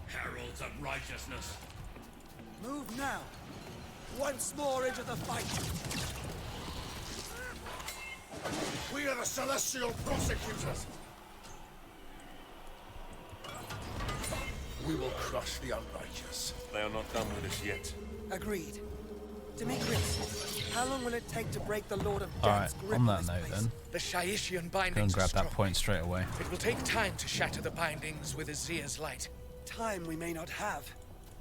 Heralds of righteousness. Move now! Once more into the fight! We are the celestial prosecutors. We will crush the unrighteous. They are not done with us yet. Agreed. Demetrius, how long will it take to break the Lord of Alright, Death's grip on on that this note place? then, The Shaishian go and bindings grab are that strong. point straight away. It will take time to shatter the bindings with Azir's light. Time we may not have.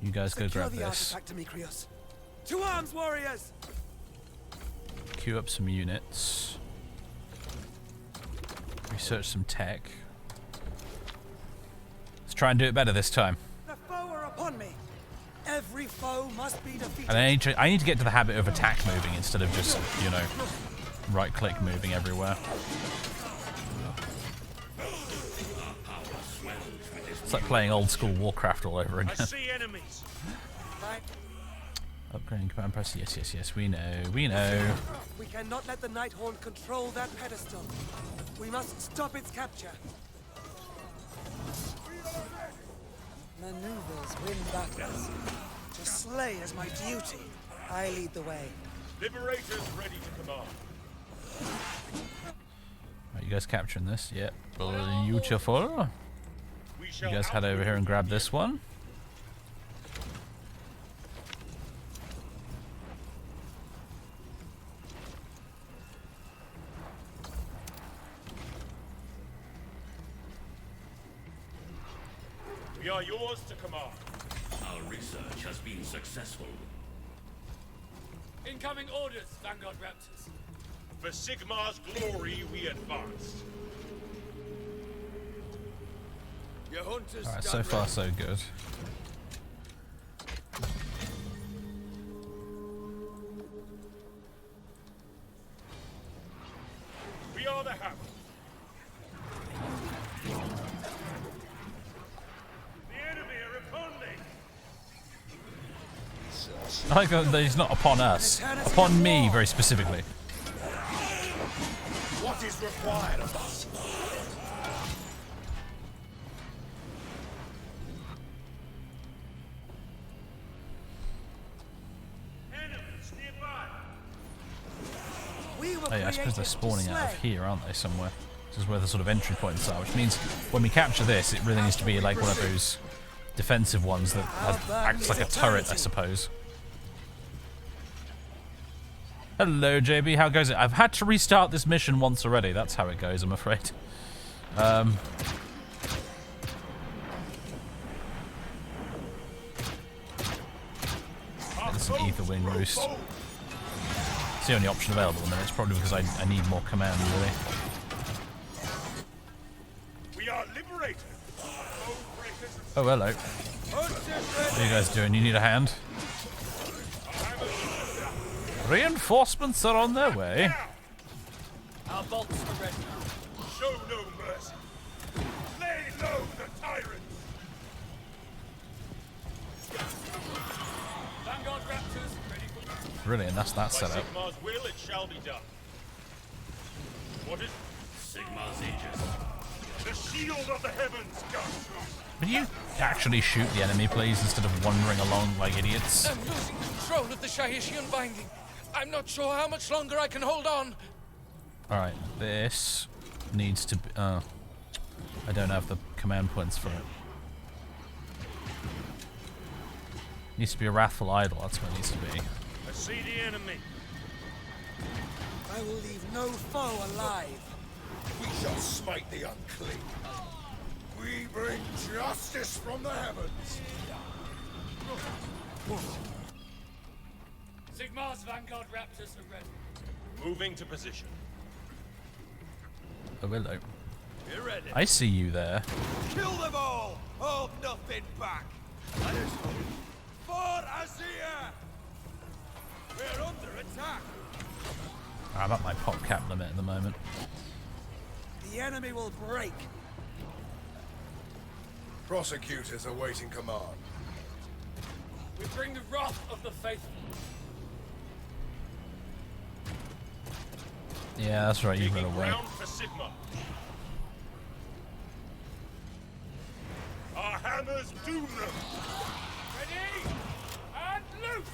You guys go Secure grab the this. artifact, Demetrius. To arms, warriors! Queue up some units. Research some tech. Let's try and do it better this time. The foe are upon me. Every foe must be defeated. And I need to get to the habit of attack moving instead of just, right-click moving everywhere. It's like playing old-school Warcraft all over again. I see enemies. Upgrading command press. Yes. We know. We cannot let the Night Haunt control that pedestal. We must stop its capture. Maneuvers win battles. To slay is my duty. I lead the way. Liberators ready to command. Right, you guys capturing this? Yeah. Beautiful. We You guys head over here and grab this one. We are yours to command. Our research has been successful. Incoming orders, Vanguard Raptors. For Sigmar's glory, we advance. Your hunters. Alright, so far so good. We are the hammer. The enemy are upon me. I like that he's not upon us, upon me very specifically. What is required of us? Enemies nearby. Hey, I suppose they're spawning out of here, aren't they, somewhere? This is where the sort of entry points are, which means when we capture this, it really needs to be like one of those defensive ones that acts like a turret, I suppose. Hello, JB. How goes it? I've had to restart this mission once already. That's how it goes, I'm afraid. There's an ether wing roost. It's the only option available at the minute. It's probably because I need more command, really. We are liberated. Oh, hello. What are you guys doing? You need a hand? Reinforcements are on their way. Our bolts are ready. Show no mercy. Lay low the tyrants. Vanguard Raptors, ready for battle. Brilliant, that's that By setup. Sigmar's will, it shall be done. What is Sigmar's Aegis. the shield of the heavens, Gus? Would you actually shoot the enemy, please, instead of wandering along like idiots? I'm losing control of the Shahishian binding. I'm not sure how much longer I can hold on. Alright, this needs to be... I don't have the command points for it. Needs to be a Wrathful Idol, that's what it needs to be. I see the enemy. I will leave no foe alive. We shall smite the unclean. We bring justice from the heavens. Sigmar's Vanguard Raptors are ready. Moving to position. Oh, hello. We're ready. I see you there. Kill them all! Hold nothing back! For Azir! We're under attack! I'm at my pop cap limit at the moment. The enemy will break. Prosecutors awaiting command. We bring the wrath of the faithful. Yeah, that's right, you run Taking away. ground for Sigmar. Our hammers doom them. Ready? And loose!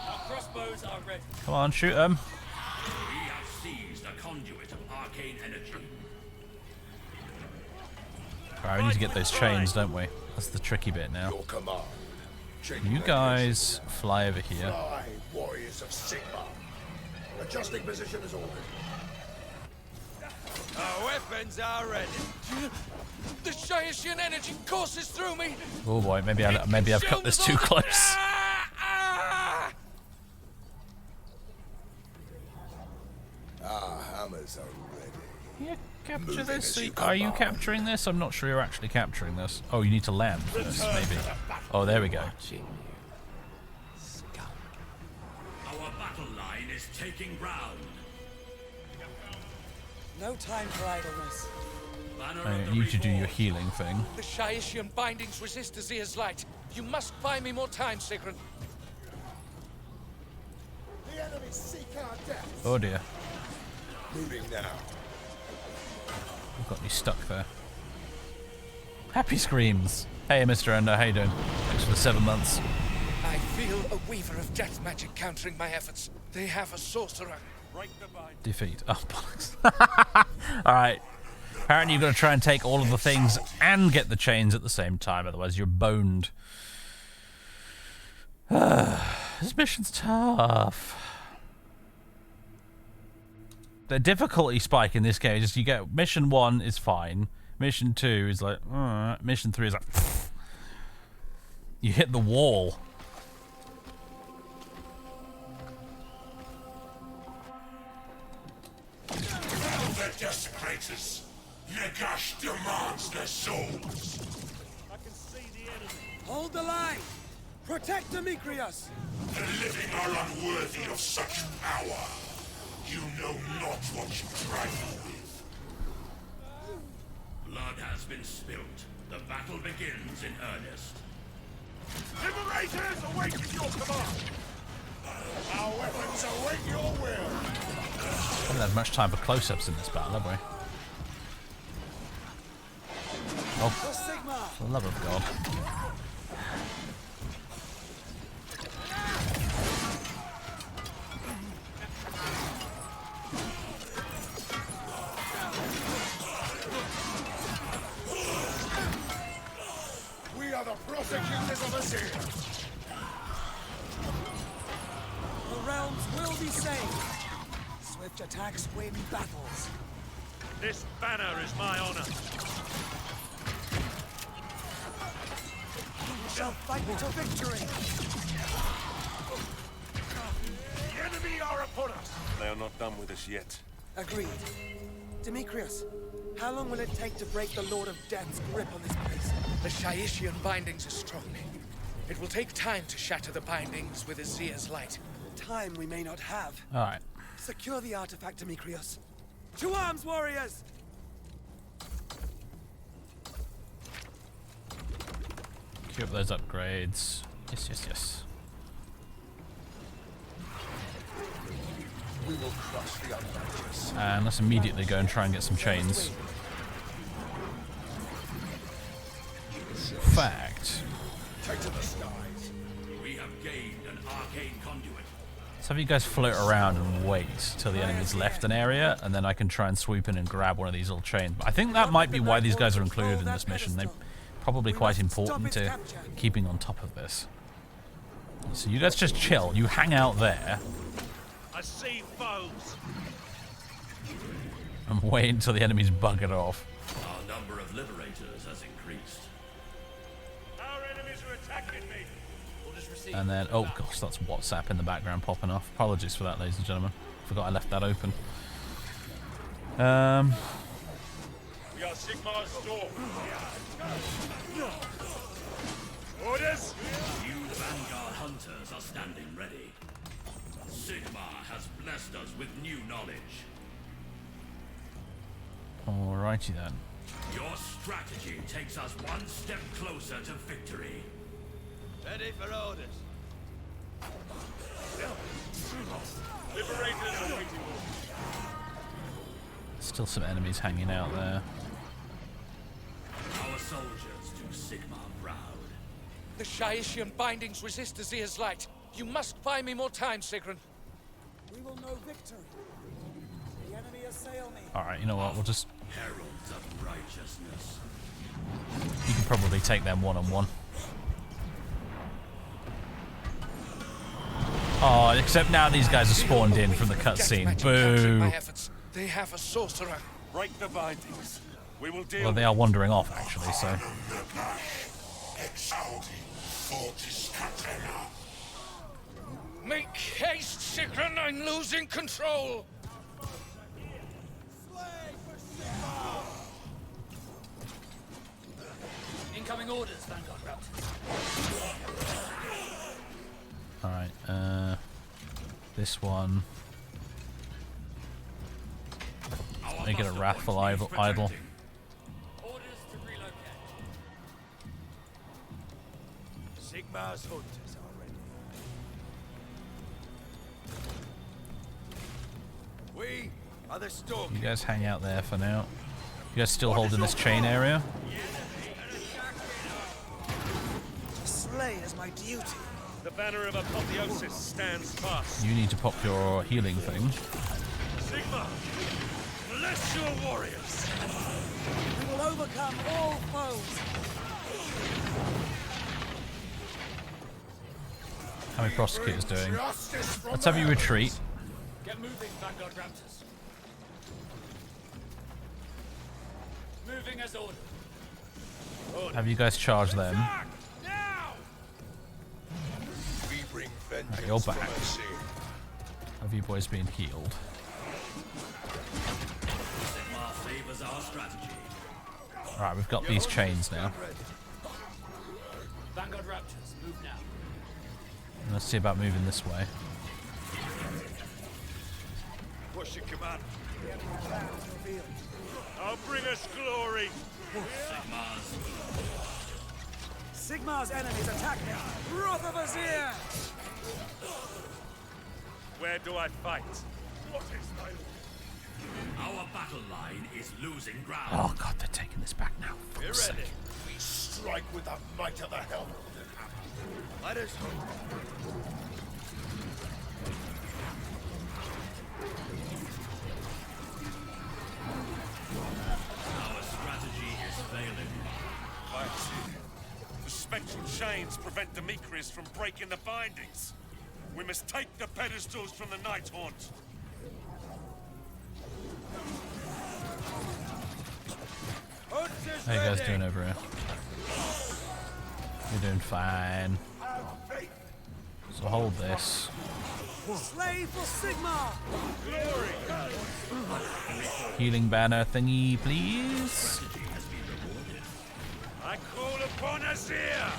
Our crossbows are ready. Come on, shoot them. We have seized a conduit of arcane energy. Alright, we need to get those chains, don't we? That's the tricky bit now. Your command. You guys fly over here. Fly, warriors of Sigmar. Adjusting position as ordered. Our weapons are ready. The Shahishian energy courses through me. Oh boy, maybe I've cut this too close. Our hammers are ready. Yeah, capture Moving this. as you Are you command. capturing this? I'm not sure you're actually capturing this. Oh, you need to land first, maybe. Oh, there we go. Our battle line is taking ground. No time for idleness. Banner I of the need you to do your Reforged. healing thing. The Shahishian bindings resist Azir's light. You must buy me more time, Sigrun. The enemy seek our death. Oh dear. Moving now. We've got me stuck there. Happy screams. Hey, Mr. Ender, how you doing? Thanks for the 7 months. I feel a weaver of death magic countering my efforts. They have a sorcerer. Break the bind. Defeat. Oh, bollocks. Alright. Apparently you've got to try and take all of the things and get the chains at the same time, otherwise you're boned. This mission's tough. The difficulty spike in this game is just you get mission 1 is fine, mission 2 is like, mission 3 is like, you hit the wall. The desecrators. Nagash demands their souls. I can see the enemy. Hold the line! Protect Demetrius! The living are unworthy of such power. You know not what you trifle with. Blood has been spilt. The battle begins in earnest. Liberators awaiting your command. Our weapons await your will. Haven't had much time for close-ups in this battle, have we? Oh, for the love of God. We are the prosecutors of Assyria. The realms will be saved. Swift attacks win battles. This banner is my honor. We shall fight to victory. The enemy are upon us. They are not done with us yet. Agreed. Demetrius, how long will it take to break the Lord of Death's grip on this place? The Shaishian bindings are strong. It will take time to shatter the bindings with Azir's light. Time we may not have. Alright. Secure the artifact, Demetrius. To arms, warriors! Queue up those upgrades. Yes, yes, yes. We will crush the unrighteous. And let's immediately go and try and get some chains. Fact. Take to the skies. We have gained an arcane conduit. Let's have you guys float around and wait till the enemy's left an area, and then I can try and swoop in and grab one of these little chains. But I think that might be why these guys are included in this mission. They're probably quite important to keeping on top of this. So you guys just chill. You hang out there. I see foes. And wait until the enemy's buggered off. Our number of liberators has increased. Our enemies are attacking me. We'll just receive. And then, oh gosh, that's WhatsApp in the background popping off. Apologies for that, ladies and gentlemen. Forgot I left that open. We are Sigmar's storm. Orders? New Vanguard hunters are standing ready. Sigmar has blessed us with new knowledge. Alrighty then. Your strategy takes us one step closer to victory. Ready for orders. Liberators awaiting orders. Still some enemies hanging out there. Our soldiers do Sigmar proud. The Shaishian bindings resist Azir's light. You must buy me more time, Sigrun. We will know victory. The enemy assail me. Alright, you know what, we'll just... Heralds of righteousness. You can probably take them one-on-one. Oh, except now these guys are spawned in from the cutscene. Boo! They have a sorcerer. Break the bindings. We will deal. Well, they are wandering off, actually, so... Make haste, Sigrun, I'm losing control. Incoming orders, Vanguard route. Alright, this one... Let me get a Wrathful Idol. Orders to relocate. Sigmar's hunters are ready. We are the storm. You guys hang out there for now. You guys still holding this chain area? To slay is my duty. The banner of apotheosis stands fast. You need to pop your healing thing. Sigmar, Bless your warriors! We will overcome all foes! How many prosecutors doing? Let's have you retreat. Get moving, Vanguard Raptors. Moving as ordered. Have you guys charge them. We bring Right, you're back. Have you boys been healed? Sigmar favors our strategy. Alright, we've got these chains now. Vanguard Raptors, move now. Let's see about moving this way. What's your command? I'll bring us glory. Sigmar's enemies attack me! Wrath of Azir! Where do I fight? What is my... Our battle line is losing ground. Oh god, they're taking this back now. For We're fuck's ready. sake. We strike with the might of the helm. Let us hope. Our strategy is failing. I see. The spectral chains prevent Demetrius from breaking the bindings. We must take the pedestals from the Night Haunt. How you guys doing over here? You're doing fine. So hold this. Slay for Sigmar! Healing banner thingy, please. I call upon Azir!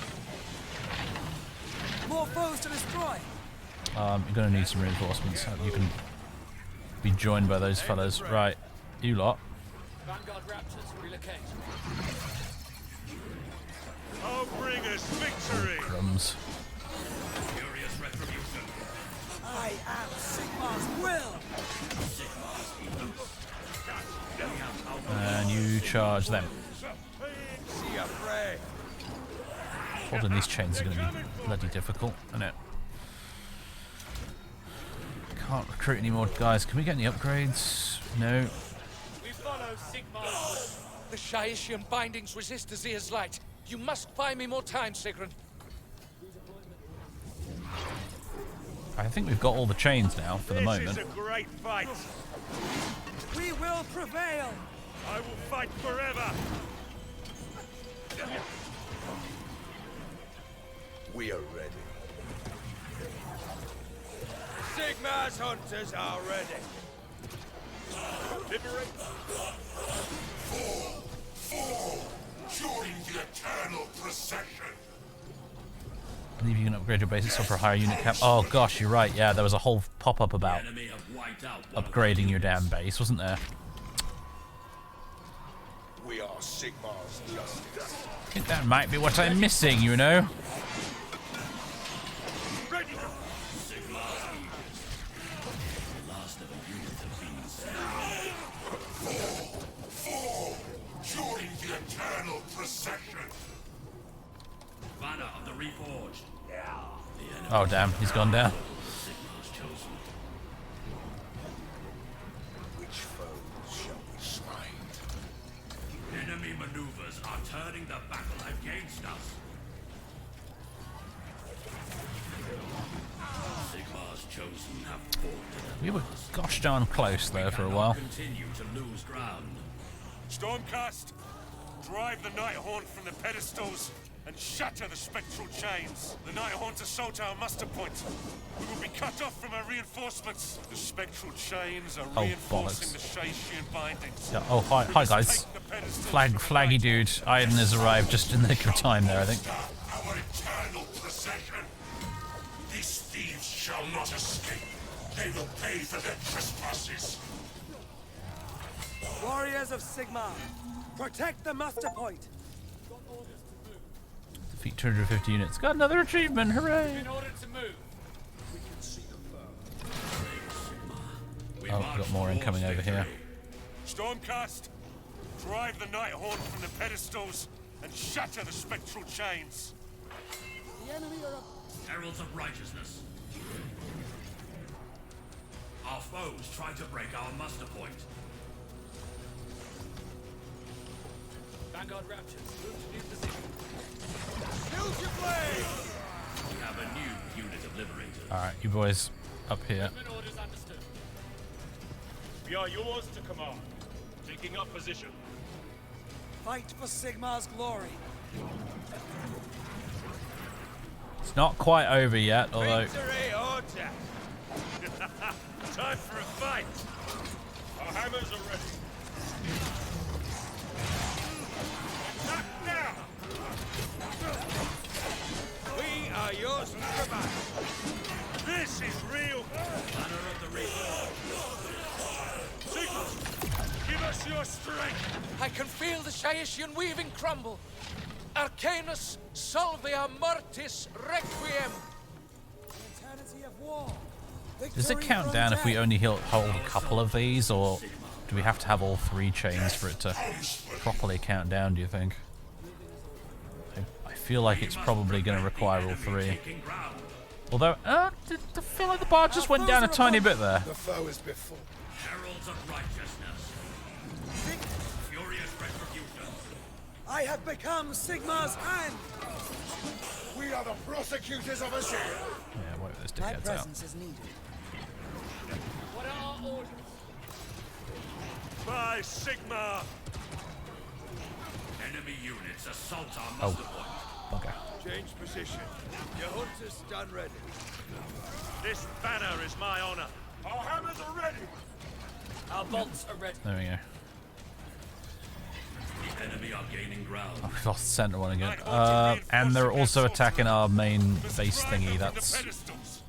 More foes to destroy! You're gonna need some reinforcements. You can be joined by those fellas. Right, you lot. Vanguard Raptors, relocate. I'll bring us victory! Crumbs. Furious retribution. I am Sigmar's will! And you charge them. See ya, Frey! Holding these chains is going to be bloody difficult, isn't it? Can't recruit any more guys. Can we get any upgrades? No. We follow Sigmar's. The Shaishian bindings resist Azir's light. You must buy me more time, Sigrun. I think we've got all the chains now for the moment. This is a great fight! We will prevail! I will fight forever! We are ready. Sigmar's hunters are ready! Liberate! Join the eternal procession. I believe you can upgrade your basic stuff for a higher unit cap. Oh gosh, you're right. Yeah, there was a whole pop-up about Enemy have wiped out one upgrading your damn base, wasn't there? We are Sigmar's justice. I think that might be what I'm missing, you know? Ready! Sigmar's eagles. The last of a unit have been slain. Join the eternal procession. Banner of the Reforged. The enemy Oh damn, he's gone down. Sigmar's chosen. Which foes shall we smite? Enemy maneuvers are turning the battle against us. Sigmar's chosen have fought to the We were gosh darn close there for a while. continue to lose ground. Stormcast! Drive the Night Haunt from the pedestals and shatter the spectral chains. The Night Haunt assault our muster point. We will be cut off from our reinforcements. The spectral chains are reinforcing the Shaishian bindings. Yeah, oh, hi guys. Flaggy dude. Aiden has arrived just in the nick of time there, I think. Our eternal procession. These thieves shall not escape. They will pay for their trespasses. Warriors of Sigmar, protect the muster point! Defeat 250 units. Got another achievement, hooray! In order to move. Oh, we've got more incoming over here. Stormcast! Drive the Night Haunt from the pedestals and shatter the spectral chains. The enemy are up. Heralds of righteousness. Our foes try to break our muster point. Vanguard Raptors, move to new position. Use your blade! We have a new unit of liberators. Alright, you boys up here. Orders understood. We are yours to command. Taking up position. Fight for Sigmar's glory. It's not quite over yet, although... Victory or death. Time for a fight. Our hammers are ready. Attack now! We are yours to command. This is real. Banner of the Reaper. Sigmar, give us your strength. I can feel the Shaishian weaving crumble. Arcanus Salvia Mortis Requiem. Eternity of war. Does it count down if we only hold a couple of these, or do we have to have all 3 chains for it to properly count down, do you think? I feel like it's probably going to require all 3. Although, I feel like the bar just went down a tiny bit there. The foe is before. Heralds of righteousness. Furious retribution. I have become Sigmar's hand. We are the prosecutors of Assyria. Yeah, wait, this My dickhead's out. presence is needed. What are our orders? By Sigmar. Enemy units assault our muster point. Okay. Change position. Your hunters stand ready. This banner is my honor. Our hammers are ready. Our bolts are ready. There we go. The enemy are gaining ground. Oh, we lost the center one again. And they're also attacking our main base thingy. That's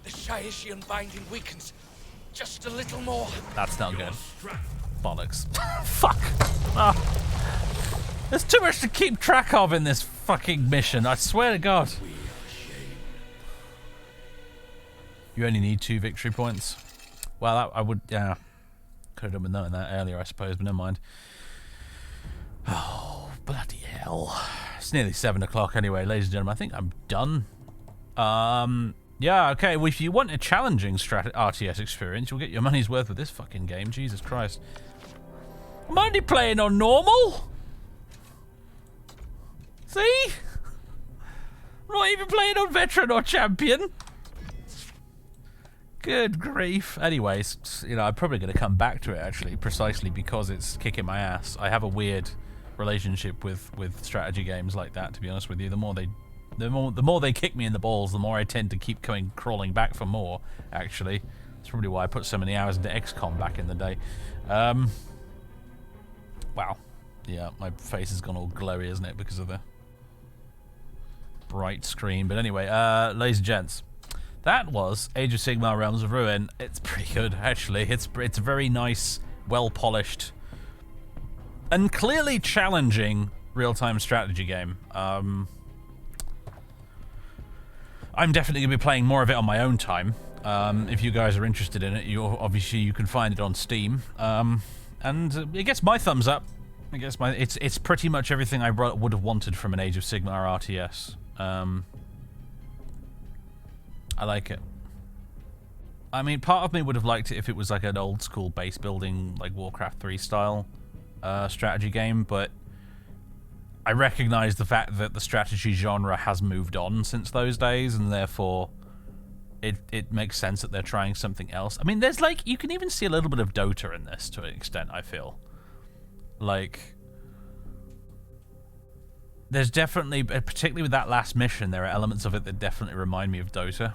The Shaishian binding weakens. Just a little more. not good. Bollocks. Fuck. Ah. There's too much to keep track of in this fucking mission. I swear to God. You only need 2 victory points. Well, I would. Yeah. Could have done with knowing that earlier, I suppose, but never mind. Oh, bloody hell. It's nearly 7 o'clock anyway, ladies and gentlemen. I think I'm done. Yeah, okay. Well, if you want a challenging RTS experience, you'll get your money's worth with this fucking game. Jesus Christ. I'm only playing on normal. See? I'm not even playing on veteran or champion. Good grief. Anyways, you know, I'm probably going to come back to it, actually, precisely because it's kicking my ass. I have a weird relationship with strategy games like that, to be honest with you. The more they kick me in the balls, the more I tend to keep crawling back for more, actually. That's probably why I put so many hours into XCOM back in the day. Wow. Yeah, my face has gone all glowy, isn't it, because of the bright screen. But anyway, ladies and gents, that was Age of Sigmar Realms of Ruin. It's pretty good, actually. It's a very nice, well-polished, and clearly challenging real-time strategy game. I'm definitely going to be playing more of it on my own time. If you guys are interested in it, you can find it on Steam. And it gets my thumbs up. It's pretty much everything I would have wanted from an Age of Sigmar RTS. I like it. I mean, part of me would have liked it if it was like an old school base building, like Warcraft 3 style strategy game, but I recognize the fact that the strategy genre has moved on since those days, and therefore it makes sense that they're trying something else. I mean, there's like, you can even see a little bit of Dota in this to an extent, I feel. Like, there's definitely, particularly with that last mission, there are elements of it that definitely remind me of Dota.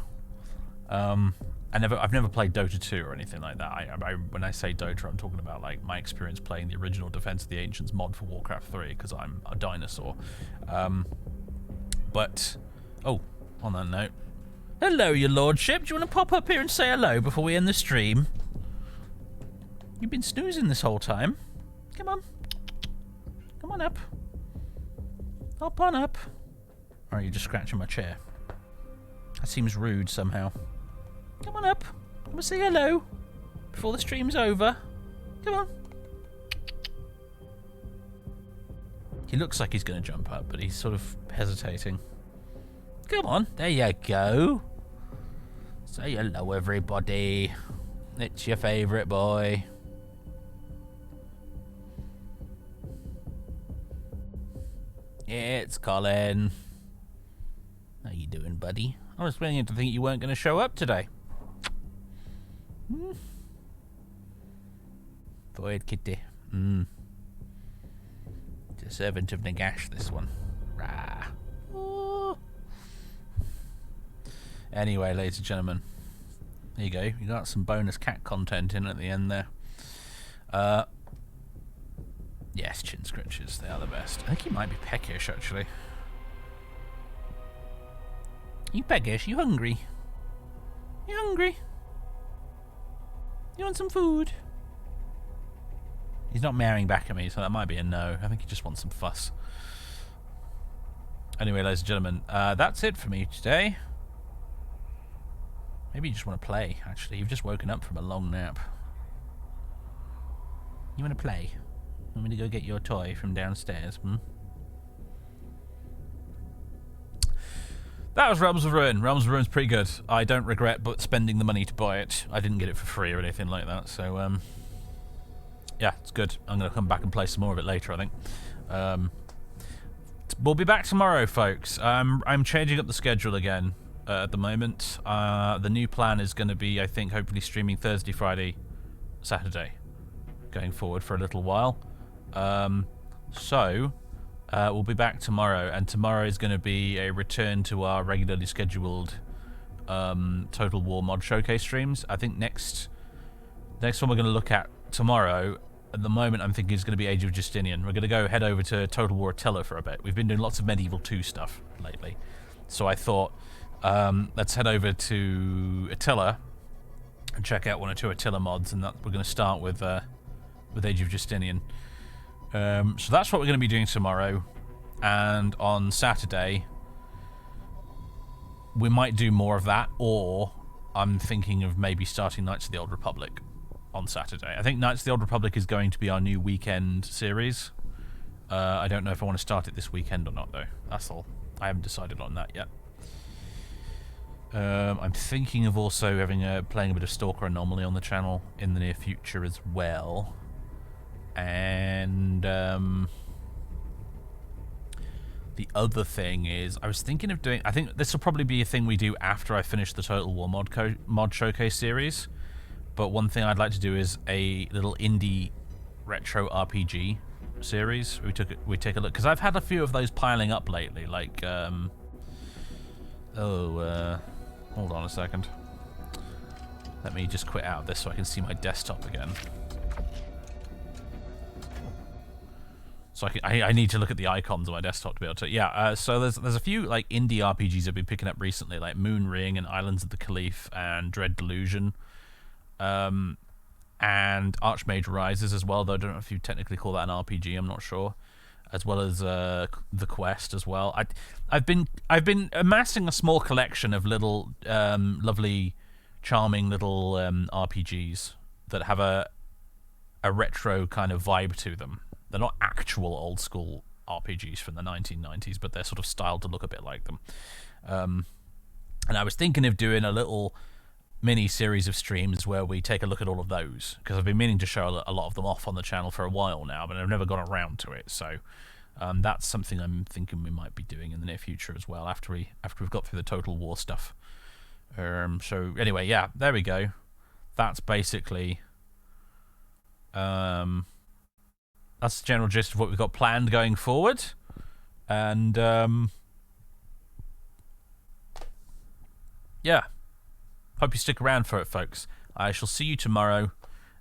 I've never played Dota 2 or anything like that. When I say Dota, I'm talking about like my experience playing the original Defense of the Ancients mod for Warcraft 3, because I'm a dinosaur. But, oh, on that note, hello, your lordship. Do you want to pop up here and say hello before we end the stream? You've been snoozing this whole time. Come on. Come on up. Hop on up. Or are you just scratching my chair? That seems rude somehow. Come on up. Come and say hello before the stream's over. Come on. He looks like he's going to jump up, but he's sort of hesitating. Come on. There you go. Say hello, everybody. It's your favourite boy. It's Colin. How you doing, buddy? I was beginning to think you weren't going to show up today. Void kitty. It's a servant of Nagash, this one. Rah. Oh. Anyway, ladies and gentlemen, there you go. You got some bonus cat content in at the end there. Yes, chin scratches. They are the best. I think he might be peckish, actually. You peckish? You hungry? You hungry? You want some food? He's not meowing back at me, so that might be a no. I think he just wants some fuss. Anyway, ladies and gentlemen, that's it for me today. Maybe you just want to play, actually. You've just woken up from a long nap. You want to play? Want me to go get your toy from downstairs, That was Realms of Ruin. Realms of Ruin's pretty good. I don't regret but spending the money to buy it. I didn't get it for free or anything like that, so, yeah, it's good. I'm going to come back and play some more of it later, I think. We'll be back tomorrow, folks. I'm changing up the schedule again at the moment. The new plan is going to be, I think, hopefully streaming Thursday, Friday, Saturday, going forward for a little while. We'll be back tomorrow, and tomorrow is going to be a return to our regularly scheduled Total War mod showcase streams. I think next one we're going to look at tomorrow, at the moment I'm thinking is going to be Age of Justinian. We're going to head over to Total War Attila for a bit. We've been doing lots of Medieval 2 stuff lately, so I thought let's head over to Attila and check out 1 or 2 Attila mods, and that we're going to start with Age of Justinian. So that's what we're going to be doing tomorrow, and on Saturday we might do more of that, or I'm thinking of maybe starting Knights of the Old Republic on Saturday. I think Knights of the Old Republic is going to be our new weekend series. I don't know if I want to start it this weekend or not, though. That's all. I haven't decided on that yet. I'm thinking of also playing a bit of Stalker Anomaly on the channel in the near future as well. And the other thing is, I was thinking of doing... I think this will probably be a thing we do after I finish the Total War mod showcase series. But one thing I'd like to do is a little indie retro RPG series. We take a look, because I've had a few of those piling up lately. Like, hold on a second. Let me just quit out of this so I can see my desktop again. So I need to look at the icons on my desktop to be able to... Yeah, so there's a few like indie RPGs I've been picking up recently, like Moon Ring and Islands of the Caliph and Dread Delusion. And Archmage Rises as well, though I don't know if you technically call that an RPG, I'm not sure. As well as The Quest as well. I've been amassing a small collection of little lovely, charming little RPGs that have a retro kind of vibe to them. They're not actual old school RPGs from the 1990s, but they're sort of styled to look a bit like them. And I was thinking of doing a little mini series of streams where we take a look at all of those, because I've been meaning to show a lot of them off on the channel for a while now, but I've never got around to it. So that's something I'm thinking we might be doing in the near future as well, after we've got through the Total War stuff. So anyway, yeah, there we go. That's basically that's the general gist of what we've got planned going forward. And yeah, hope you stick around for it, folks. I shall see you tomorrow,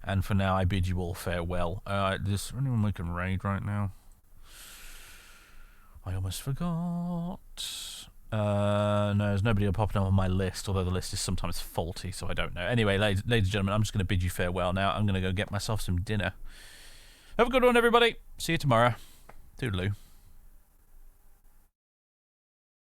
and for now I bid you all farewell. Is anyone we can raid right now? I almost forgot. No, there's nobody popping up on my list, although the list is sometimes faulty, so I don't know. Anyway, ladies and gentlemen, I'm just going to bid you farewell now. I'm going to go get myself some dinner. Have a good one, everybody. See you tomorrow. Toodaloo.